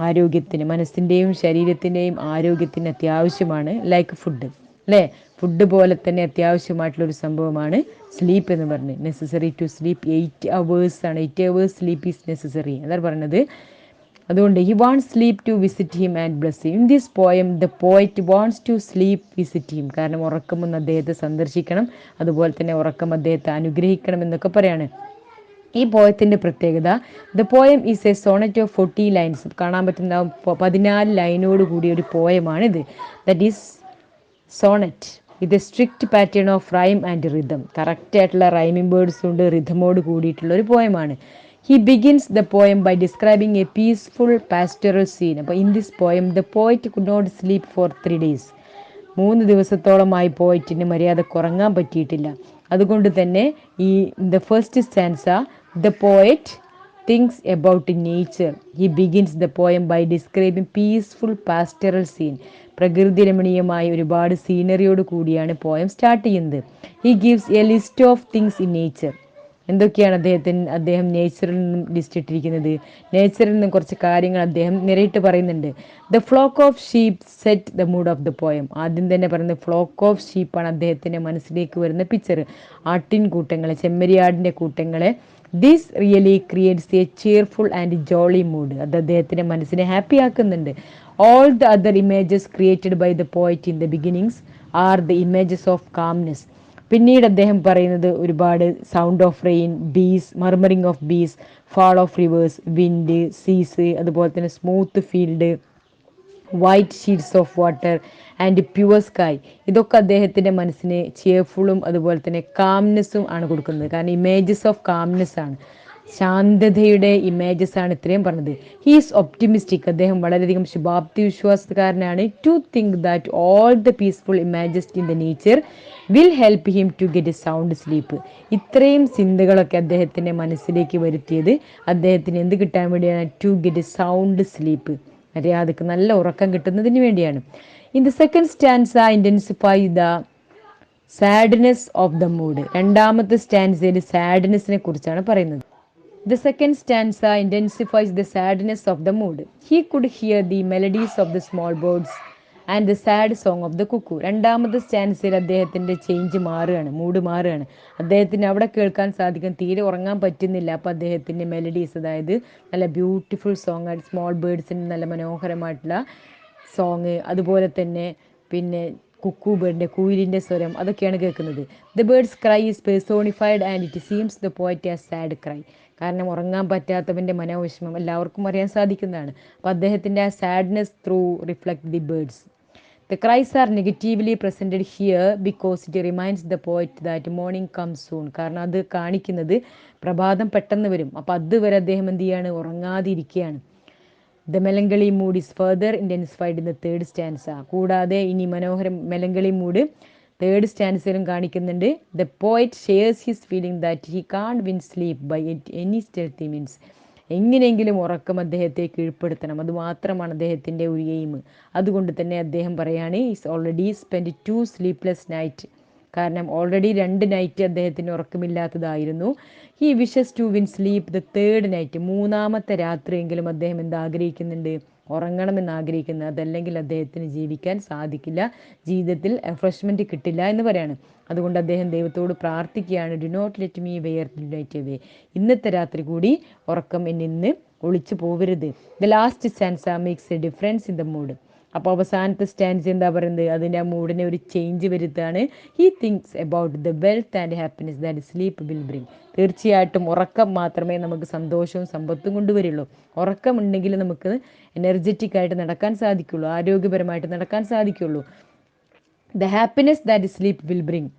ആരോഗ്യത്തിന്, മനസ്സിൻ്റെയും ശരീരത്തിൻ്റെയും ആരോഗ്യത്തിന് അത്യാവശ്യമാണ്. ലൈക്ക് ഫുഡ്, അല്ലേ? ഫുഡ് പോലെ തന്നെ അത്യാവശ്യമായിട്ടുള്ളൊരു സംഭവമാണ് സ്ലീപ്പ് എന്ന് പറഞ്ഞത്. നെസസറി ടു സ്ലീപ്പ് 8 hours ആണ്. 8 hours സ്ലീപ്പ് ഈസ് നെസസറി അതാണ് പറഞ്ഞത്. അതുകൊണ്ട് he wants sleep to visit him and bless him. In this poem the poet wants to sleep visit him. കാരണം ഉറക്കം ഒന്ന് അദ്ദേഹത്തെ സന്ദർശിക്കണം, അതുപോലെ തന്നെ ഉറക്കം അദ്ദേഹത്തെ അനുഗ്രഹിക്കണം എന്നൊക്കെ പറയാണ്. ഈ പോയത്തിൻ്റെ പ്രത്യേകത, the poem is a sonnet of 40 lines. കാണാൻ പറ്റുന്ന 14 ലൈനോട് കൂടിയ ഒരു പോയമാണിത്. That is sonnet with a strict pattern of rhyme and rhythm. കറക്റ്റായിട്ടുള്ള റൈമിംഗ് വേർഡ്സ് ഉണ്ട്, റിതമോട് കൂടിയിട്ടുള്ള ഒരു പോയമാണ്. He begins the poem by describing a peaceful pastoral scene. അപ്പോൾ in this poem the poet could not sleep for 3 days. 3 ദിവസത്തോളമായി പോയിറ്റിന് മര്യാദക്ക് ഉറങ്ങാൻ പറ്റിയിട്ടില്ല. അതുകൊണ്ട് തന്നെ ഈ the first stanza the poet thinks about nature. He begins the poem by describing peaceful pastoral scene. പ്രകൃതി രമണീയമായ ഒരുപാട് സീനറിയോട് കൂടിയാണ് പോയം സ്റ്റാർട്ട് ചെയ്യുന്നത്. He gives a list of things in nature. എന്തൊക്കെയാണ് അദ്ദേഹം നേച്ചറിൽ നിന്നും ലിസ്റ്റ് ഇട്ടിരിക്കുന്നത്? നേച്ചറിൽ നിന്നും കുറച്ച് കാര്യങ്ങൾ അദ്ദേഹം നിരയിട്ട് പറയുന്നുണ്ട്. The flock of sheep set the mood off the poem. ആദ്യം തന്നെ പറയുന്നത് ഫ്ലോക്ക് ഓഫ് ഷീപ്പാണ് അദ്ദേഹത്തിൻ്റെ മനസ്സിലേക്ക് വരുന്ന പിക്ചർ. ആട്ടിൻ കൂട്ടങ്ങളെ, ചെമ്മരിയാടിൻ്റെ കൂട്ടങ്ങളെ. This really creates a cheerful and jolly mood. അത് അദ്ദേഹത്തിൻ്റെ മനസ്സിനെ ഹാപ്പി ആക്കുന്നുണ്ട്. All the other images created by the poet in the beginnings are the images of calmness. പിന്നീട് അദ്ദേഹം പറയുന്നത് ഒരുപാട് sound of rain, bees, murmuring of bees, fall of rivers, wind, seas, അതുപോലെ തന്നെ smooth field, white sheets of water and pure sky. ഇതൊക്കെ അദ്ദേഹത്തിൻ്റെ മനസ്സിന് ചിയർഫുള്ളും അതുപോലെ തന്നെ കാംനെസ്സും ആണ് കൊടുക്കുന്നത്. കാരണം ഇമേജസ് ഓഫ് കാംനെസ് ആണ്, ശാന്തതയുടെ ഇമേജസ് ആണ് ഇത്രയും പറഞ്ഞത്. ഹീസ് ഒപ്റ്റിമിസ്റ്റിക്, അദ്ദേഹം വളരെയധികം ശുഭാപ്തി വിശ്വാസക്കാരനാണ്. To think that all the peaceful images in the nature will help him to get a sound sleep. ഇത്രയും ചിന്തകളൊക്കെ അദ്ദേഹത്തിൻ്റെ മനസ്സിലേക്ക് വരുത്തിയത് അദ്ദേഹത്തിന് എന്ത് കിട്ടാൻ വേണ്ടിയാണ്? To get a sound sleep, മര്യാദക്ക് നല്ല ഉറക്കം കിട്ടുന്നതിന് വേണ്ടിയാണ്. In the second stanza intensify the sadness of the mood. രണ്ടാമത്തെ സ്റ്റാൻസയിൽ സാഡ്നെസ്സിനെ കുറിച്ചാണ് പറയുന്നത്. The second stanza intensifies the sadness of the mood. He could hear the melodies of the small birds and the sad song of the cuckoo. രണ്ടാമത്തെ സ്റ്റാൻസയിൽ അദ്ദേഹത്തിൻ്റെ change മാറുകയാണ്, mood മാറുകയാണ്. അദ്ദേഹത്തിന് അവിടെ കേൾക്കാൻ സാധിക്കും, തീരെ ഉറങ്ങാൻ പറ്റുന്നില്ല. അപ്പോൾ അദ്ദേഹത്തിൻ്റെ മെലഡീസ്, അതായത് നല്ല ബ്യൂട്ടിഫുൾ സോങ് ആയിട്ട് സ്മോൾ ബേർഡ്സിൻ്റെ നല്ല മനോഹരമായിട്ടുള്ള സോങ്, അതുപോലെ തന്നെ പിന്നെ കുക്കു ബേർഡിൻ്റെ കുയിലിൻ്റെ സ്വരം, അതൊക്കെയാണ് കേൾക്കുന്നത്. The birds cry is personified and it seems the poet as sad cry. കാരണം ഉറങ്ങാൻ പറ്റാത്തവൻ്റെ മനോവിഷമം എല്ലാവർക്കും അറിയാൻ സാധിക്കുന്നതാണ്. അപ്പോൾ അദ്ദേഹത്തിൻ്റെ ആ sadness through reflect the birds. The cries are negatively presented here because it reminds the poet that morning comes soon. കാരണം അത് കാണിക്കുന്നത് പ്രഭാതം പെട്ടെന്ന് വരും. അപ്പോൾ അതുവരെ അദ്ദേഹം എന്ത് ചെയ്യാണ്? ഉറങ്ങാതിരിക്കുകയാണ്. The melancholy mood is further intensified in the third stanza. കൂടാതെ ഇനി മനോഹരം മെലങ്കളി മൂഡ് തേർഡ് സ്റ്റാൻസയിലും കാണിക്കുന്നുണ്ട്. The poet shares his feeling that he can't win sleep by any stealthy means. എങ്ങനെയെങ്കിലും ഉറക്കം അദ്ദേഹത്തെ കീഴ്പ്പെടുത്തണം, അതുമാത്രമാണ് അദ്ദേഹത്തിൻ്റെ ഒരു എയിം. അതുകൊണ്ട് തന്നെ അദ്ദേഹം പറയാണ് is already spend 2 sleepless night. കാരണം ഓൾറെഡി 2 നൈറ്റ് അദ്ദേഹത്തിന് ഉറക്കമില്ലാത്തതായിരുന്നു. He wishes to win sleep the third night. മൂന്നാമത്തെ രാത്രിയെങ്കിലും അദ്ദേഹം എന്താഗ്രഹിക്കുന്നുണ്ട്? ഉറങ്ങണമെന്ന് ആഗ്രഹിക്കുന്നത്. അതല്ലെങ്കിൽ അദ്ദേഹത്തിന് ജീവിക്കാൻ സാധിക്കില്ല, ജീവിതത്തിൽ റിഫ്രഷ്മെൻറ്റ് കിട്ടില്ല എന്ന് പറയാണ്. അതുകൊണ്ട് അദ്ദേഹം ദൈവത്തോട് പ്രാർത്ഥിക്കുകയാണ്, do not let me wear the night away. ഇന്നത്തെ രാത്രി കൂടി ഉറക്കം എന്നിന്ന് ഒളിച്ചു പോവരുത്. The last stanza makes a difference in the mood. അപ്പോൾ അവസാനത്തെ സ്റ്റാൻസ് എന്താ പറയുന്നത്? അതിൻ്റെ ആ മൂഡിനെ ഒരു ചേഞ്ച് വരുത്താണ്. He thinks about the wealth and happiness that sleep will bring. തീർച്ചയായിട്ടും ഉറക്കം മാത്രമേ നമുക്ക് സന്തോഷവും സമ്പത്തും കൊണ്ടുവരുള്ളൂ. ഉറക്കമുണ്ടെങ്കിൽ നമുക്ക് എനർജറ്റിക് ആയിട്ട് നടക്കാൻ സാധിക്കുള്ളൂ, ആരോഗ്യപരമായിട്ട് നടക്കാൻ സാധിക്കുള്ളൂ. The happiness that sleep will bring.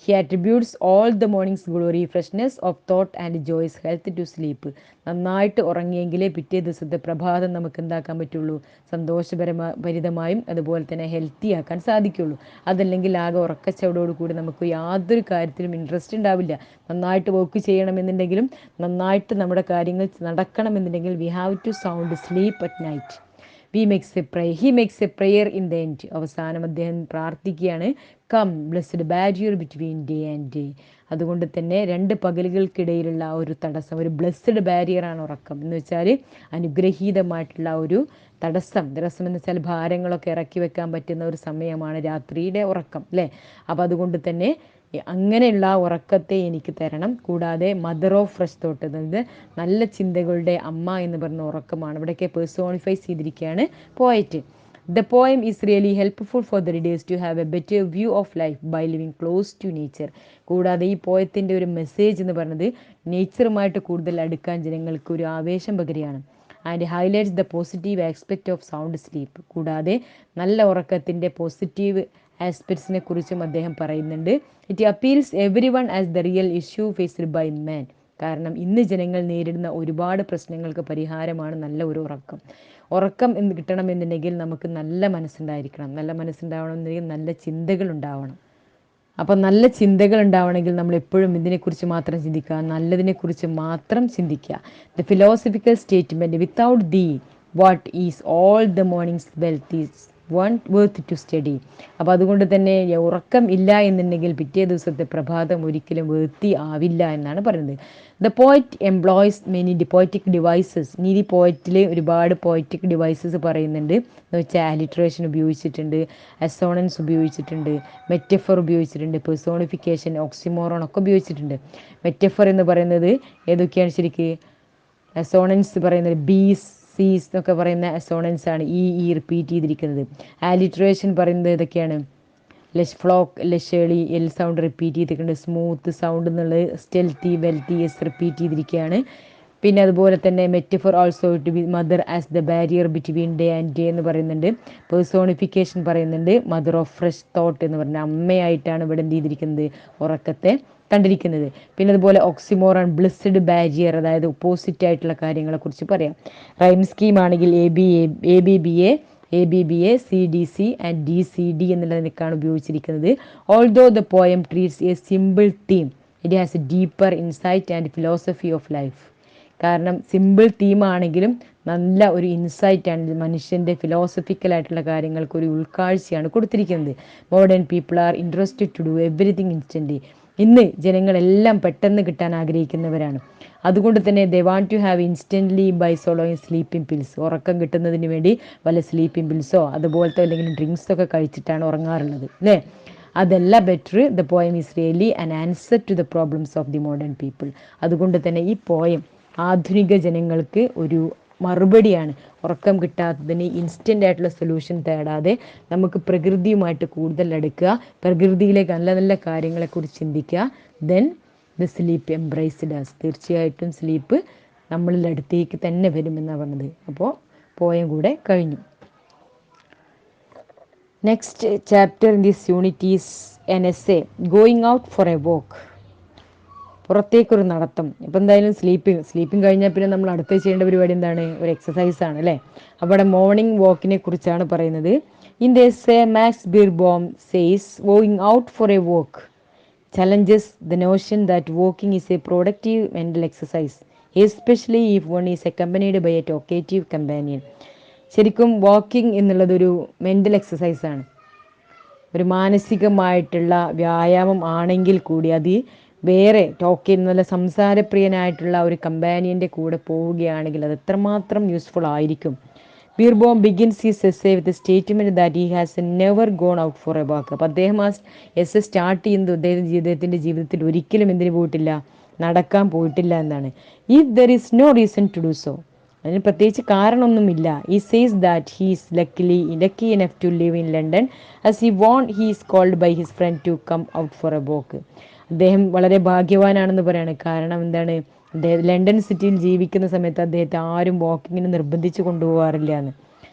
He attributes all the morning's glory, freshness of thought and joys health to sleep. നന്നായിട്ട് ഉറങ്ങിയെങ്കിലേ പിറ്റേ ദിവസത്തെ പ്രഭാതം നമുക്ക് എന്താക്കാൻ പറ്റുള്ളൂ? സന്തോഷഭരിതമായും അതുപോലെ തന്നെ ഹെൽത്തി ആക്കാൻ സാധിക്കുള്ളൂ. അതല്ലെങ്കിൽ ആകെ ഉറക്കച്ചവടോടുകൂടി നമുക്ക് യാതൊരു കാര്യത്തിലും ഇൻട്രസ്റ്റ് ഉണ്ടാവില്ല. നന്നായിട്ട് വർക്ക് ചെയ്യണമെന്നുണ്ടെങ്കിലും നന്നായിട്ട് നമ്മുടെ കാര്യങ്ങൾ നടക്കണമെന്നുണ്ടെങ്കിൽ we have to sound sleep at night. He makes a prayer in the end. അവസാനം അദ്ദേഹം പ്രാർത്ഥിക്കുകയാണ്, come blessed barrier between day and day. അതുകൊണ്ട് തന്നെ 2 പകലുകൾക്കിടയിലുള്ള ഒരു തടസ്സം, ഒരു ബ്ലെസ്ഡ് ബാരിയറാണ് ഉറക്കം എന്ന് വെച്ചാൽ അനുഗ്രഹീതമായിട്ടുള്ള ഒരു തടസ്സം എന്ന് വെച്ചാൽ ഭാരങ്ങളൊക്കെ ഇറക്കി വെക്കാൻ പറ്റുന്ന ഒരു സമയമാണ് രാത്രിയുടെ ഉറക്കം, അല്ലേ? അപ്പോൾ അതുകൊണ്ട് തന്നെ അങ്ങനെയുള്ള ഉറക്കത്തെ എനിക്ക് തരണം. കൂടാതെ മദർ ഓഫ് ഫ്രഷ് തോട്ട്, അതായത് നല്ല ചിന്തകളുടെ അമ്മ എന്ന് പറയുന്ന ഉറക്കമാണ് ഇവിടെയൊക്കെ പേഴ്സോണിഫൈസ് ചെയ്തിരിക്കുകയാണ് poet. The poem is really helpful for the readers to have a better view of life by living close to nature. കൂടാതെ ഈ പോയത്തിൻ്റെ ഒരു മെസ്സേജ് എന്ന് പറയുന്നത് നേച്ചറുമായിട്ട് കൂടുതൽ അടുക്കാൻ ജനങ്ങൾക്ക് ഒരു ആവേശം പകരുകയാണ്. And highlights the positive aspect of sound sleep. കൂടാതെ നല്ല ഉറക്കത്തിൻ്റെ പോസിറ്റീവ് ആസ്പെക്ട്സിനെ കുറിച്ചും അദ്ദേഹം പറയുന്നുണ്ട്. It appeals everyone as the real issue faced by man. കാരണം ഇന്ന് ജനങ്ങൾ നേരിടുന്ന ഒരുപാട് പ്രശ്നങ്ങൾക്ക് പരിഹാരമാണ് നല്ല ഒരു ഉറക്കം. ഉറക്കം എന്ന് കിട്ടണമെന്നുണ്ടെങ്കിൽ നമുക്ക് നല്ല മനസ്സുണ്ടായിരിക്കണം. നല്ല മനസ്സുണ്ടാവണമെന്നുണ്ടെങ്കിൽ നല്ല ചിന്തകൾ ഉണ്ടാവണം. അപ്പം നല്ല ചിന്തകൾ ഉണ്ടാവണമെങ്കിൽ നമ്മൾ എപ്പോഴും ഇതിനെക്കുറിച്ച് മാത്രം ചിന്തിക്കുക, നല്ലതിനെക്കുറിച്ച് മാത്രം ചിന്തിക്കുക. The philosophical statement without the what is all the morning's wealth is one worth to study. അപ്പോൾ അതുകൊണ്ട് തന്നെ ഉറക്കം ഇല്ല എന്നുണ്ടെങ്കിൽ പിറ്റേ ദിവസത്തെ പ്രഭാതം ഒരിക്കലും വേർത്തി ആവില്ല എന്നാണ് പറയുന്നത്. The poet employs many poetic devices. ഇനി ഈ പോയറ്റിൽ ഒരുപാട് പോയറ്റിക് ഡിവൈസസ് പറയുന്നുണ്ട്. എന്ന് വെച്ചാൽ അലിട്രേഷൻ ഉപയോഗിച്ചിട്ടുണ്ട്, അസോണൻസ് ഉപയോഗിച്ചിട്ടുണ്ട്, മെറ്റഫർ ഉപയോഗിച്ചിട്ടുണ്ട്, പേഴ്സോണിഫിക്കേഷൻ, ഓക്സിമോറോൺ ഒക്കെ ഉപയോഗിച്ചിട്ടുണ്ട്. മെറ്റഫർ എന്ന് പറയുന്നത് ഏതൊക്കെയാണ് ശരിക്ക്? അസോണൻസ് പറയുന്നത് ബീസ്, സീസ് എന്നൊക്കെ പറയുന്ന അസോണൻസ് ആണ് ഈ റിപ്പീറ്റ് ചെയ്തിരിക്കുന്നത്. ആലിട്രേഷൻ പറയുന്നത് ഇതൊക്കെയാണ്. Flock, leisurely, L sound repeat ചെയ്തിട്ടുണ്ട്. സ്മൂത്ത് സൗണ്ട് എന്നുള്ളത് സ്റ്റെൽത്തി, വെൽത്തി, എസ് റിപ്പീറ്റ് ചെയ്തിരിക്കുകയാണ്. പിന്നെ അതുപോലെ തന്നെ metaphor also to be mother as the barrier between day and day എന്ന് പറയുന്നുണ്ട്. പേഴ്സോണിഫിക്കേഷൻ പറയുന്നുണ്ട്. മദർ ഓഫ് ഫ്രഷ് തോട്ട് എന്ന് പറഞ്ഞ അമ്മയായിട്ടാണ് ഇവിടെ എന്ത് ചെയ്തിരിക്കുന്നത്, ഉറക്കത്തെ കണ്ടിരിക്കുന്നത്. പിന്നെ അതുപോലെ ഓക്സിമോറൺ, ബ്ലിസ്ഡ് ബാരിയർ, അതായത് ഓപ്പോസിറ്റ് ആയിട്ടുള്ള കാര്യങ്ങളെ കുറിച്ച് പറയാം. റൈം സ്കീം ആണെങ്കിൽ ABBA, CDC ആൻഡ് DCD എന്നുള്ളതിനൊക്കെയാണ് ഉപയോഗിച്ചിരിക്കുന്നത്. Although the poem treats a simple theme, it has a deeper insight and philosophy of life. കാരണം സിമ്പിൾ തീമാണെങ്കിലും നല്ല ഒരു ഇൻസൈറ്റാണ്, മനുഷ്യൻ്റെ ഫിലോസഫിക്കലായിട്ടുള്ള കാര്യങ്ങൾക്ക് ഒരു ഉൾക്കാഴ്ചയാണ് കൊടുത്തിരിക്കുന്നത്. Modern people are interested to do everything instantly. ഇന്ന് ജനങ്ങളെല്ലാം പെട്ടെന്ന് കിട്ടാൻ ആഗ്രഹിക്കുന്നവരാണ്. അതുകൊണ്ട് തന്നെ they want to have instantly by swallowing sleeping pills. ഉറക്കം കിട്ടുന്നതിന് വേണ്ടി വല്ല സ്ലീപ്പിംഗ് പിൽസോ അതുപോലത്തെ അല്ലെങ്കിൽ ഡ്രിങ്ക്സൊക്കെ കഴിച്ചിട്ടാണ് ഉറങ്ങാറുള്ളത്, അല്ലേ? അതല്ല better. The poem is really an answer to the problems of the modern people. അതുകൊണ്ട് തന്നെ ഈ പോയം ആധുനിക ജനങ്ങൾക്ക് ഒരു മറുപടിയാണ്. ഉറക്കം കിട്ടാത്തതിന് ഇൻസ്റ്റൻ്റ് ആയിട്ടുള്ള സൊല്യൂഷൻ തേടാതെ നമുക്ക് പ്രകൃതിയുമായിട്ട് കൂടുതൽ അടുക്കുക, പ്രകൃതിയിലേക്ക് നല്ല നല്ല കാര്യങ്ങളെക്കുറിച്ച് ചിന്തിക്കുക. Then the sleep embraced us. തീർച്ചയായിട്ടും സ്ലീപ്പ് നമ്മളിൽ അടുത്തേക്ക് തന്നെ വരുമെന്നാണ് പറഞ്ഞത്. അപ്പോൾ പോയം കൂടെ കഴിഞ്ഞു. Next chapter in this unit is an essay, going out for a walk. പുറത്തേക്കൊരു നടത്തം. ഇപ്പം എന്തായാലും സ്ലീപ്പിംഗ് കഴിഞ്ഞാൽ പിന്നെ നമ്മൾ അടുത്ത് ചെയ്യേണ്ട പരിപാടി എന്താണ്? ഒരു എക്സസൈസ് ആണ്, അല്ലേ? അവിടെ മോർണിംഗ് വാക്കിനെ കുറിച്ചാണ് പറയുന്നത്. In the essay Max Beerbohm says going out for a walk challenges the notion that walking is a productive mental exercise, especially if one is accompanied by a talkative companion. ശരിക്കും walking എന്നുള്ളതൊരു mental എക്സസൈസാണ്, ഒരു മാനസികമായിട്ടുള്ള വ്യായാമം ആണെങ്കിൽ കൂടി അത് വേറെ നല്ല സംസാരപ്രിയനായിട്ടുള്ള ഒരു കമ്പാനിയൻ്റെ കൂടെ പോവുകയാണെങ്കിൽ അത് എത്രമാത്രം യൂസ്ഫുൾ ആയിരിക്കും. Beerbohm begins his essay with statement that he has never gone out for a walk. അപ്പോൾ അദ്ദേഹം ആ എസ്സേ സ്റ്റാർട്ട് ചെയ്യുന്നത് അദ്ദേഹത്തിൻ്റെ ജീവിതത്തിൽ ഒരിക്കലും എന്തിനു പോയിട്ടില്ല, നടക്കാൻ പോയിട്ടില്ല എന്നാണ്. If there is no reason to do so, അതിന് പ്രത്യേകിച്ച് കാരണമൊന്നുമില്ല. ഈ says that he is lucky enough to live in London as he won't he is called by his friend to come out for a walk. അദ്ദേഹം വളരെ ഭാഗ്യവാനാണെന്ന് പറയാണ്. കാരണം എന്താണ്? അദ്ദേഹം ലണ്ടൻ സിറ്റിയിൽ ജീവിക്കുന്ന സമയത്ത് അദ്ദേഹത്തെ ആരും വാക്കിങ്ങിന് നിർബന്ധിച്ച് കൊണ്ടുപോകാറില്ല എന്ന്.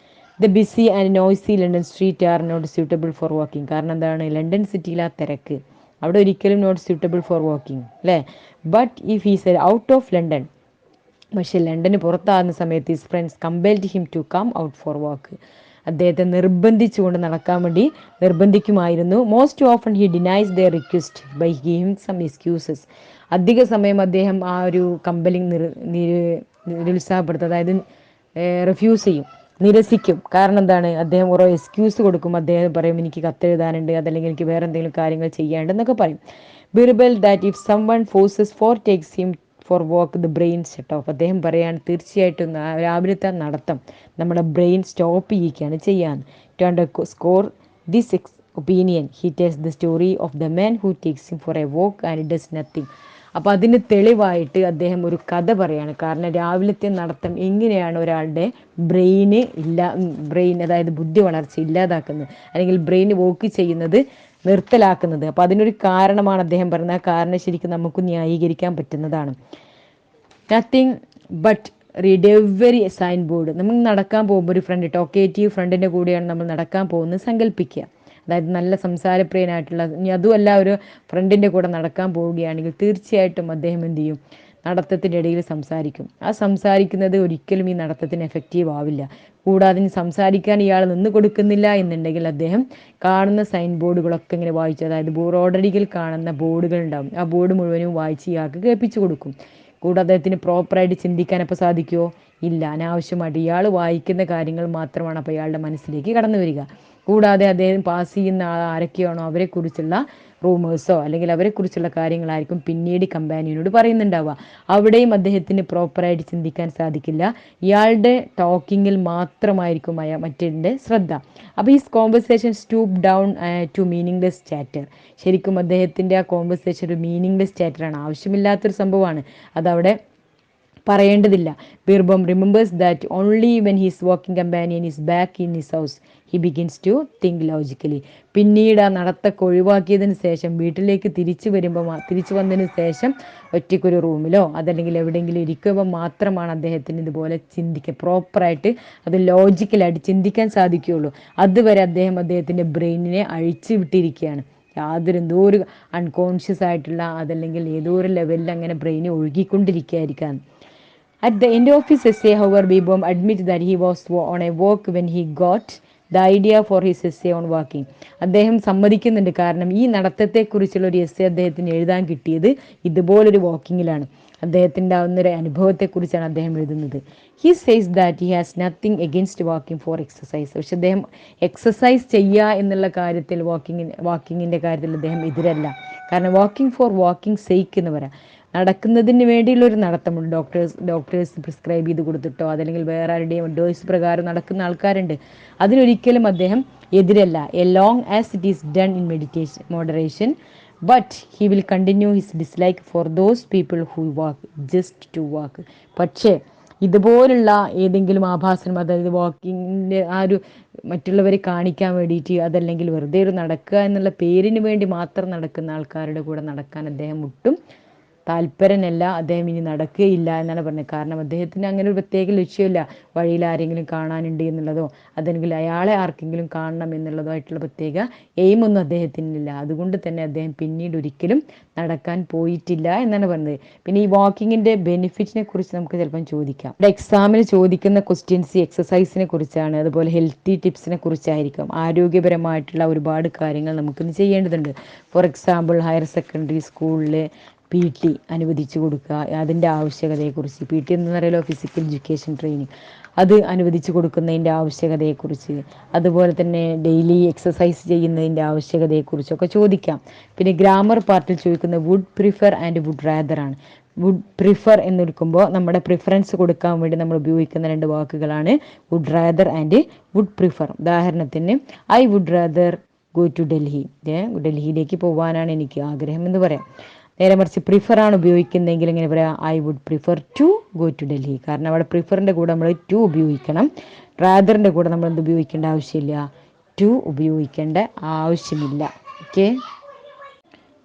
The busy and noisy London street are not suitable for walking. കാരണം എന്താണ്? ലണ്ടൻ സിറ്റിയിൽ ആ തിരക്ക് അവിടെ ഒരിക്കലും നോട്ട് സ്യൂട്ടബിൾ ഫോർ വാക്കിംഗ്, അല്ലേ? But if he's out of London, പക്ഷേ ലണ്ടന് പുറത്താകുന്ന സമയത്ത് his friends compelled him to come out for walk. അദ്ദേഹത്തെ നിർബന്ധിച്ചുകൊണ്ട് നടക്കാൻ വേണ്ടി നിർബന്ധിക്കുമായിരുന്നു. Most often he denies their request by giving some excuses. അധിക സമയം അദ്ദേഹം ആ ഒരു കമ്പലിങ് നിരുത്സാഹപ്പെടുത്തും, അതായത് റിഫ്യൂസ് ചെയ്യും, നിരസിക്കും. കാരണം എന്താണ്? അദ്ദേഹം ഓരോ എക്സ്ക്യൂസ് കൊടുക്കും. അദ്ദേഹം പറയും എനിക്ക് കത്തെഴുതാനുണ്ട്, അതല്ലെങ്കിൽ എനിക്ക് വേറെ എന്തെങ്കിലും കാര്യങ്ങൾ ചെയ്യാനുണ്ടെന്നൊക്കെ പറയും. Beerbohm that if someone forces for takes him for walk the brain shut off. അദ്ദേഹം പറയാണ് തീർച്ചയായിട്ടും രാവിലത്തെ നടത്തം നമ്മുടെ ബ്രെയിൻ സ്റ്റോപ്പ് ചെയ്യിക്കുകയാണ് ചെയ്യാൻ. To underscore this opinion he tells the story of the man who takes him for a walk and does nothing. അപ്പോൾ അതിന് തെളിവായിട്ട് അദ്ദേഹം ഒരു കഥ പറയാണ്. കാരണം രാവിലത്തെ നടത്തം എങ്ങനെയാണ് ഒരാളുടെ ബ്രെയിൻ അതായത് ബുദ്ധി വളർച്ച ഇല്ലാതാക്കുന്നത്, അല്ലെങ്കിൽ ബ്രെയിൻ വർക്ക് ചെയ്യുന്നത് നിർത്തലാക്കുന്നത്. അപ്പോൾ അതിനൊരു കാരണമാണ് അദ്ദേഹം പറയുന്നത്. ആ കാരണം ശരിക്കും നമുക്ക് ന്യായീകരിക്കാൻ പറ്റുന്നതാണ്. Nothing but read every sign board. നമ്മൾ നടക്കാൻ പോകുമ്പോൾ ഒരു ടോക്കേറ്റീവ് ഫ്രണ്ടിൻ്റെ കൂടെയാണ് നമ്മൾ നടക്കാൻ പോകുന്നത് സങ്കല്പിക്കുക. അതായത് നല്ല സംസാരപ്രിയനായിട്ടുള്ള, ഇനി അതുമല്ല ഒരു ഫ്രണ്ടിൻ്റെ കൂടെ നടക്കാൻ പോവുകയാണെങ്കിൽ തീർച്ചയായിട്ടും അദ്ദേഹം എന്ത് ചെയ്യും? നടത്തത്തിൻ്റെ ഇടയിൽ സംസാരിക്കും. ആ സംസാരിക്കുന്നത് ഒരിക്കലും ഈ നടത്തത്തിന് എഫക്റ്റീവ് ആവില്ല. കൂടാതെ സംസാരിക്കാൻ ഇയാൾ നിന്ന് കൊടുക്കുന്നില്ല എന്നുണ്ടെങ്കിൽ അദ്ദേഹം കാണുന്ന സൈൻ ബോർഡുകളൊക്കെ ഇങ്ങനെ വായിച്ചു, അതായത് റോഡരികിൽ കാണുന്ന ബോർഡുകൾ ഉണ്ടാവും, ആ ബോർഡ് മുഴുവനും വായിച്ച് ഇയാൾക്ക് കേൾപ്പിച്ചു കൊടുക്കും. കൂടാതെ അദ്ദേഹത്തിന് പ്രോപ്പറായിട്ട് ചിന്തിക്കാൻ അപ്പോൾ സാധിക്കുമോ? ഇല്ല. അനാവശ്യമായിട്ട് ഇയാൾ വായിക്കുന്ന കാര്യങ്ങൾ മാത്രമാണ് അപ്പോൾ ഇയാളുടെ മനസ്സിലേക്ക് കടന്നു വരിക. കൂടാതെ അദ്ദേഹം പാസ് ചെയ്യുന്ന ആരൊക്കെയാണോ അവരെക്കുറിച്ചുള്ള റൂമേഴ്സോ അല്ലെങ്കിൽ അവരെക്കുറിച്ചുള്ള കാര്യങ്ങളായിരിക്കും പിന്നീട് കമ്പാനിയനോട് പറയുന്നുണ്ടാവുക. അവിടെയും അദ്ദേഹത്തിന് പ്രോപ്പറായിട്ട് ചിന്തിക്കാൻ സാധിക്കില്ല. ഇയാളുടെ ടോക്കിങ്ങിൽ മാത്രമായിരിക്കും മറ്റേ ശ്രദ്ധ. അപ്പോൾ ഈ conversation stoop down to meaningless chatter. ശരിക്കും അദ്ദേഹത്തിൻ്റെ ആ കോൺവെർസേഷൻ ഒരു മീനിങ്ലെസ് ചാറ്ററാണ്, ആവശ്യമില്ലാത്തൊരു സംഭവമാണ്. അതവിടെ പറയേണ്ടതില്ല. Beerbohm remembers that only when his walking companion is back in his house he begins to think logically. പിന്നീട് ആ നടത്തൊക്കെ ഒഴിവാക്കിയതിന് ശേഷം വീട്ടിലേക്ക് തിരിച്ചു വന്നതിന് ശേഷം ഒറ്റയ്ക്കൊരു റൂമിലോ അതല്ലെങ്കിൽ എവിടെയെങ്കിലും ഇരിക്കുമ്പോൾ മാത്രമാണ് അദ്ദേഹത്തിന് ഇതുപോലെ പ്രോപ്പറായിട്ട് അത് ലോജിക്കലായിട്ട് ചിന്തിക്കാൻ സാധിക്കുകയുള്ളൂ. അതുവരെ അദ്ദേഹത്തിൻ്റെ ബ്രെയിനിനെ അഴിച്ചു വിട്ടിരിക്കുകയാണ്. എന്തോ ഒരു അൺകോൺഷ്യസ് ആയിട്ടുള്ള അതല്ലെങ്കിൽ ഏതോ ഒരു ലെവലിൽ അങ്ങനെ brain ഒഴുകിക്കൊണ്ടിരിക്കുകയായിരിക്കാം. At the end of his essay, however, Beerbohm admits that he was on a walk when he got the idea for his essay on walking. അദ്ദേഹം സമ്മതിക്കുന്നുണ്ട്, കാരണം ഈ നടത്തത്തെക്കുറിച്ചുള്ള ഒരു എസ്സേ അദ്ദേഹത്തിന് എഴുതാൻ കിട്ടിയത് ഇതുപോലൊരു വാക്കിങ്ങിലാണ്. അദ്ദേഹത്തിൻ്റെ ആവുന്നൊരു അനുഭവത്തെക്കുറിച്ചാണ് അദ്ദേഹം എഴുതുന്നത്. He says that he has nothing against walking for exercise. പക്ഷെ അദ്ദേഹം എക്സസൈസ് ചെയ്യുക എന്നുള്ള കാര്യത്തിൽ വാക്കിങ്ങിൻ്റെ കാര്യത്തിൽ അദ്ദേഹം എതിരല്ല. കാരണം വാക്കിംഗ് ഫോർ വാക്കിംഗ് സേക്ക് എന്ന് പറയാം, നടക്കുന്നതിന് വേണ്ടിയുള്ളൊരു നടത്തമുണ്ട്. ഡോക്ടേഴ്സ് പ്രിസ്ക്രൈബ് ചെയ്ത് കൊടുത്തിട്ടോ അതല്ലെങ്കിൽ വേറെ ആരുടെയും ഡോസ് പ്രകാരം നടക്കുന്ന ആൾക്കാരുണ്ട്. അതിനൊരിക്കലും അദ്ദേഹം എതിരല്ല. A long as it is done in moderation, but he will continue his dislike for those people who walk just to walk. പക്ഷേ ഇതുപോലുള്ള ഏതെങ്കിലും ആഭാസനം, അതായത് വാക്കിങ്ങിൻ്റെ ആ ഒരു മറ്റുള്ളവരെ കാണിക്കാൻ വേണ്ടിയിട്ട് അതല്ലെങ്കിൽ വെറുതെ ഒരു നടക്കുക എന്നുള്ള പേരിന് വേണ്ടി മാത്രം നടക്കുന്ന ആൾക്കാരുടെ കൂടെ നടക്കാൻ അദ്ദേഹം ഒട്ടും താല്പര്യനല്ല. അദ്ദേഹം ഇനി നടക്കുകയില്ല എന്നാണ് പറഞ്ഞത്. കാരണം അദ്ദേഹത്തിന് അങ്ങനെ ഒരു പ്രത്യേക ലക്ഷ്യമില്ല, വഴിയിൽ ആരെങ്കിലും കാണാനുണ്ട് എന്നുള്ളതോ അതല്ലെങ്കിൽ അയാളെ ആർക്കെങ്കിലും കാണണം എന്നുള്ളതോ ആയിട്ടുള്ള പ്രത്യേക എയിമൊന്നും അദ്ദേഹത്തിനില്ല. അതുകൊണ്ട് തന്നെ അദ്ദേഹം പിന്നീട് ഒരിക്കലും നടക്കാൻ പോയിട്ടില്ല എന്നാണ് പറഞ്ഞത്. പിന്നെ ഈ വാക്കിങ്ങിൻ്റെ ബെനിഫിറ്റിനെ കുറിച്ച് നമുക്ക് ചിലപ്പം ചോദിക്കാം. ഇവിടെ എക്സാമിന് ചോദിക്കുന്ന ക്വസ്റ്റ്യൻസ് എക്സസൈസിനെ കുറിച്ചാണ്, അതുപോലെ ഹെൽത്തി ടിപ്സിനെ കുറിച്ചായിരിക്കും. ആരോഗ്യപരമായിട്ടുള്ള ഒരുപാട് കാര്യങ്ങൾ നമുക്കിന്ന് ചെയ്യേണ്ടതുണ്ട്. ഫോർ എക്സാമ്പിൾ ഹയർ സെക്കൻഡറി സ്കൂളിൽ PT അനുവദിച്ചു കൊടുക്കുക, അതിൻ്റെ ആവശ്യകതയെക്കുറിച്ച്. PT എന്ന് പറയുമല്ലോ ഫിസിക്കൽ എഡ്യൂക്കേഷൻ ട്രെയിനിങ്, അത് അനുവദിച്ചു കൊടുക്കുന്നതിൻ്റെ ആവശ്യകതയെക്കുറിച്ച്, അതുപോലെ തന്നെ ഡെയിലി എക്സസൈസ് ചെയ്യുന്നതിൻ്റെ ആവശ്യകതയെക്കുറിച്ചൊക്കെ ചോദിക്കാം. പിന്നെ ഗ്രാമർ പാർട്ടിൽ ചോദിക്കുന്നത് would prefer and would rather ആണ്. വുഡ് പ്രിഫർ എന്നെടുക്കുമ്പോൾ നമ്മുടെ പ്രിഫറൻസ് കൊടുക്കാൻ വേണ്ടി നമ്മൾ ഉപയോഗിക്കുന്ന രണ്ട് വാക്കുകളാണ് would rather and would prefer. ഉദാഹരണത്തിന് I would rather go to Delhi, ഡൽഹിയിലേക്ക് പോകാനാണ് എനിക്ക് ആഗ്രഹം എന്ന് പറയാം. നേരെ മറിച്ച് പ്രിഫർ ആണ് ഉപയോഗിക്കുന്നതെങ്കിൽ എങ്ങനെ പറയാം, I would prefer to go to Delhi. കാരണം അവിടെ പ്രിഫറിൻ്റെ കൂടെ നമ്മൾ ടു ഉപയോഗിക്കണം, റാദറിൻ്റെ കൂടെ നമ്മൾ എന്ത് ഉപയോഗിക്കേണ്ട ആവശ്യമില്ല, ടു ഉപയോഗിക്കേണ്ട ആവശ്യമില്ല. ഓക്കെ,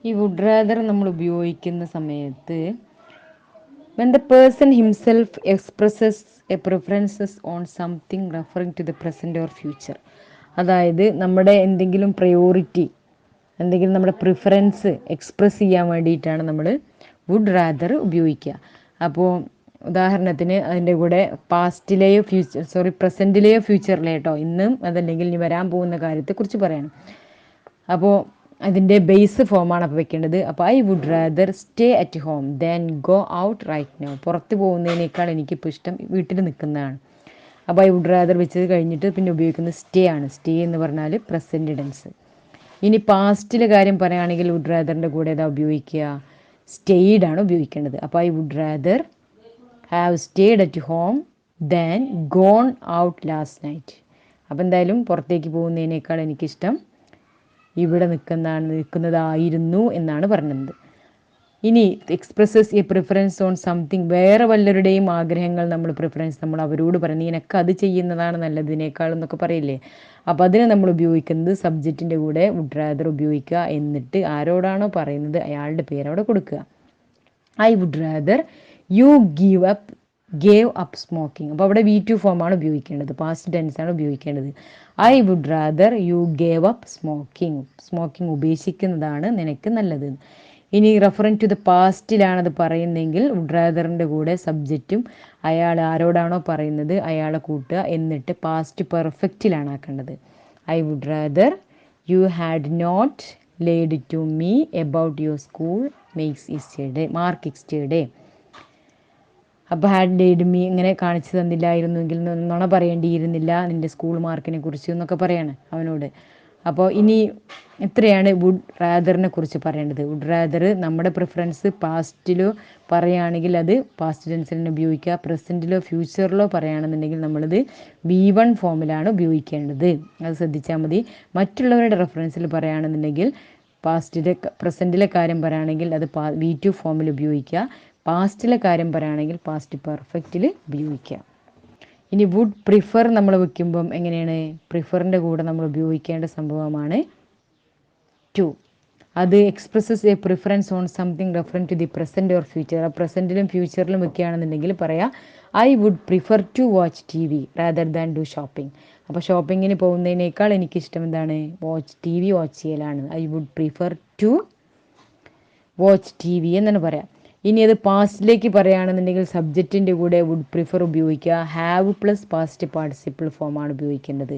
ഈ വുഡ് റാദർ നമ്മൾ ഉപയോഗിക്കുന്ന സമയത്ത് when the person himself expresses a preferences on something referring to the present or future, അതായത് നമ്മുടെ എന്തെങ്കിലും പ്രയോറിറ്റി, എന്തെങ്കിലും നമ്മുടെ പ്രിഫറൻസ് എക്സ്പ്രസ് ചെയ്യാൻ വേണ്ടിയിട്ടാണ് നമ്മൾ വുഡ് റാദർ ഉപയോഗിക്കുക. അപ്പോൾ ഉദാഹരണത്തിന് അതിൻ്റെ കൂടെ പാസ്റ്റിലെയോ പ്രസൻറ്റിലെയോ ഫ്യൂച്ചറിലെയോ കേട്ടോ, ഇന്നും അതല്ലെങ്കിൽ ഇനി വരാൻ പോകുന്ന കാര്യത്തെക്കുറിച്ച് പറയണം. അപ്പോൾ അതിൻ്റെ ബേസ് ഫോമാണ് അപ്പോൾ വെക്കേണ്ടത്. അപ്പോൾ I would rather stay at home than go out right now. പുറത്ത് പോകുന്നതിനേക്കാൾ എനിക്കിപ്പോൾ ഇഷ്ടം വീട്ടിൽ നിൽക്കുന്നതാണ്. അപ്പോൾ ഐ വുഡ് റാദർ വെച്ചത് കഴിഞ്ഞിട്ട് പിന്നെ ഉപയോഗിക്കുന്നത് സ്റ്റേ ആണ്. സ്റ്റേ എന്ന് പറഞ്ഞാൽ പ്രസൻറ്റ് ടെൻസ്. ഇനി പാസ്റ്റിലെ കാര്യം പറയുകയാണെങ്കിൽ വുഡ് റാദറിൻ്റെ കൂടെ ഏതാ ഉപയോഗിക്കുക, സ്റ്റേയ്ഡ് ആണ് ഉപയോഗിക്കേണ്ടത്. അപ്പോൾ I would rather have stayed at home than gone out last night. അപ്പോൾ എന്തായാലും പുറത്തേക്ക് പോകുന്നതിനേക്കാൾ എനിക്കിഷ്ടം ഇവിടെ നിൽക്കുന്നതായിരുന്നു എന്നാണ് പറഞ്ഞത്. ഇനി expresses A preference on something, വേറെ വല്ലവരുടെയും ആഗ്രഹങ്ങൾ നമ്മൾ അവരോട് പറയുന്നത് നിനക്ക് അത് ചെയ്യുന്നതാണ് നല്ലത് ഇതിനേക്കാൾ എന്നൊക്കെ പറയില്ലേ. അപ്പോൾ അതിന് നമ്മൾ ഉപയോഗിക്കുന്നത് സബ്ജക്റ്റിൻ്റെ കൂടെ വുഡ് റാദർ ഉപയോഗിക്കുക, എന്നിട്ട് ആരോടാണോ പറയുന്നത് അയാളുടെ പേര് അവിടെ കൊടുക്കുക. I would rather you gave up smoking. അപ്പോൾ അവിടെ V2 ഫോമാണ് ഉപയോഗിക്കേണ്ടത്, പാസ്റ്റ് ടെൻസ് ആണ് ഉപയോഗിക്കേണ്ടത്. I would rather you gave up smoking ഉപേക്ഷിക്കുന്നതാണ് നിനക്ക് നല്ലത്. ഇനി റെഫറിങ് ടു ദ പാസ്റ്റിലാണത് പറയുന്നതെങ്കിൽ വുഡ് റാദറിൻ്റെ കൂടെ സബ്ജക്റ്റും അയാൾ ആരോടാണോ പറയുന്നത് അയാളെ കൂട്ടുക, എന്നിട്ട് പാസ്റ്റ് പെർഫെക്റ്റിലാണ് ആക്കേണ്ടത്. I would rather you had not laid to me about your school mark yesterday. അപ്പോൾ ഹാഡ് ലേഡ് മീ ഇങ്ങനെ കാണിച്ചു തന്നില്ലായിരുന്നുവെങ്കിൽ നുണ പറയേണ്ടിയിരുന്നില്ല നിൻ്റെ സ്കൂൾ മാർക്കിനെ കുറിച്ച് എന്നൊക്കെ പറയാണ് അവനോട്. അപ്പോൾ ഇനി ഇത്രയാണ് വുഡ് റാദറിനെ കുറിച്ച് പറയേണ്ടത്. വുഡ് റാദർ നമ്മുടെ പ്രിഫറൻസ് പാസ്റ്റിലോ പറയുകയാണെങ്കിൽ അത് പാസ്റ്റ് ടെൻസിൽ ഉപയോഗിക്കുക, പ്രസൻറ്റിലോ ഫ്യൂച്ചറിലോ പറയുകയാണെന്നുണ്ടെങ്കിൽ നമ്മളത് V1 ഫോമിലാണ് ഉപയോഗിക്കേണ്ടത്. അത് ശ്രദ്ധിച്ചാൽ മതി. മറ്റുള്ളവരുടെ റെഫറൻസിൽ പറയുകയാണെന്നുണ്ടെങ്കിൽ പ്രസൻറ്റിലെ കാര്യം പറയുകയാണെങ്കിൽ അത് V2 ഫോമിൽ ഉപയോഗിക്കുക, പാസ്റ്റിലെ കാര്യം പറയുകയാണെങ്കിൽ പാസ്റ്റ് പെർഫെക്റ്റിൽ ഉപയോഗിക്കുക. ഇനി വുഡ് പ്രിഫർ നമ്മൾ വയ്ക്കുമ്പം എങ്ങനെയാണ്? പ്രിഫറിൻ്റെ കൂടെ നമ്മൾ ഉപയോഗിക്കേണ്ട സംഭവമാണ് ടു. അത് expresses a preference on something referent to the present or future. ആ പ്രസൻറ്റിലും ഫ്യൂച്ചറിലും വെക്കുകയാണെന്നുണ്ടെങ്കിൽ പറയാം I would prefer to watch T V rather than do shopping. അപ്പോൾ ഷോപ്പിങ്ങിന് പോകുന്നതിനേക്കാൾ എനിക്കിഷ്ടം എന്താണ്? ടി വി വാച്ച് ചെയ്യലാണ്. I would prefer to watch T V എന്നാണ് പറയാം. ഇനി അത് പാസ്റ്റിലേക്ക് പറയുകയാണെന്നുണ്ടെങ്കിൽ സബ്ജക്റ്റിൻ്റെ കൂടെ വുഡ് പ്രിഫർ ഉപയോഗിക്കുക. ഹാവ് പ്ലസ് പാസ്റ്റ് പാർട്ടിസിപ്പിൾ ഫോമാണ് ഉപയോഗിക്കേണ്ടത്.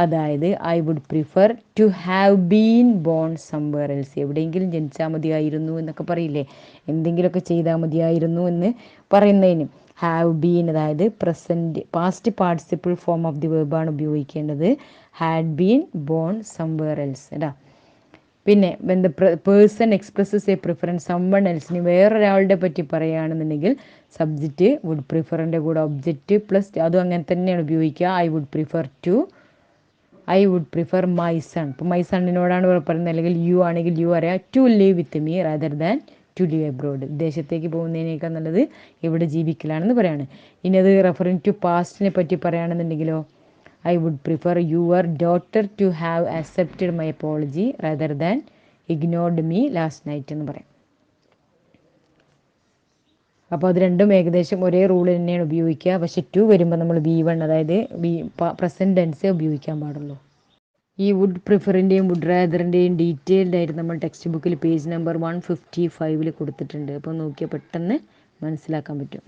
അതായത് I would prefer to have been born somewhere else. എവിടെയെങ്കിലും ജനിച്ചാൽ മതിയായിരുന്നു എന്നൊക്കെ പറയില്ലേ, എന്തെങ്കിലുമൊക്കെ ചെയ്താൽ മതിയായിരുന്നു എന്ന് പറയുന്നതിന് ഹാവ് ബീൻ, അതായത് present past participle form of the വെർബാണ് ഉപയോഗിക്കേണ്ടത്. Had been born somewhere else കേട്ടോ. പിന്നെ when the person expresses a preference someone എൽസിന്, വേറൊരാളുടെ പറ്റി പറയുകയാണെന്നുണ്ടെങ്കിൽ സബ്ജക്റ്റ് വുഡ് പ്രിഫറിൻ്റെ കൂടെ ഒബ്ജക്റ്റ് പ്ലസ് അതും അങ്ങനെ തന്നെയാണ് ഉപയോഗിക്കുക. I would prefer my son. ഇപ്പോൾ മൈ സണ്ണിനോടാണ് പറയുന്നത്, അല്ലെങ്കിൽ യു ആണെങ്കിൽ യു അറിയാം to live with me rather than to live abroad. വിദേശത്തേക്ക് പോകുന്നതിനേക്കാൾ നല്ലത് ഇവിടെ ജീവിക്കലാണെന്ന് പറയാണ്. ഇനി അത് റെഫറിങ് ടു പാസ്റ്റിനെ പറ്റി പറയുകയാണെന്നുണ്ടെങ്കിലോ I would prefer your daughter to have accepted my apology rather than ignored me last night എന്ന് പറയാം. അപ്പോൾ അത് രണ്ടും ഏകദേശം ഒരേ റൂൾ തന്നെയാണ് ഉപയോഗിക്കുക. പക്ഷെ ടു വരുമ്പോൾ നമ്മൾ V1, അതായത് പ്രസൻറ്റ് ടെൻസേ ഉപയോഗിക്കാൻ പാടുള്ളൂ. ഈ വുഡ് പ്രിഫറിൻ്റെയും വുഡ് റാദറിൻ്റെയും ഡീറ്റെയിൽഡ് ആയിട്ട് നമ്മൾ ടെക്സ്റ്റ് ബുക്കിൽ പേജ് നമ്പർ 155 കൊടുത്തിട്ടുണ്ട്. അപ്പോൾ നോക്കിയാൽ പെട്ടെന്ന് മനസ്സിലാക്കാൻ പറ്റും.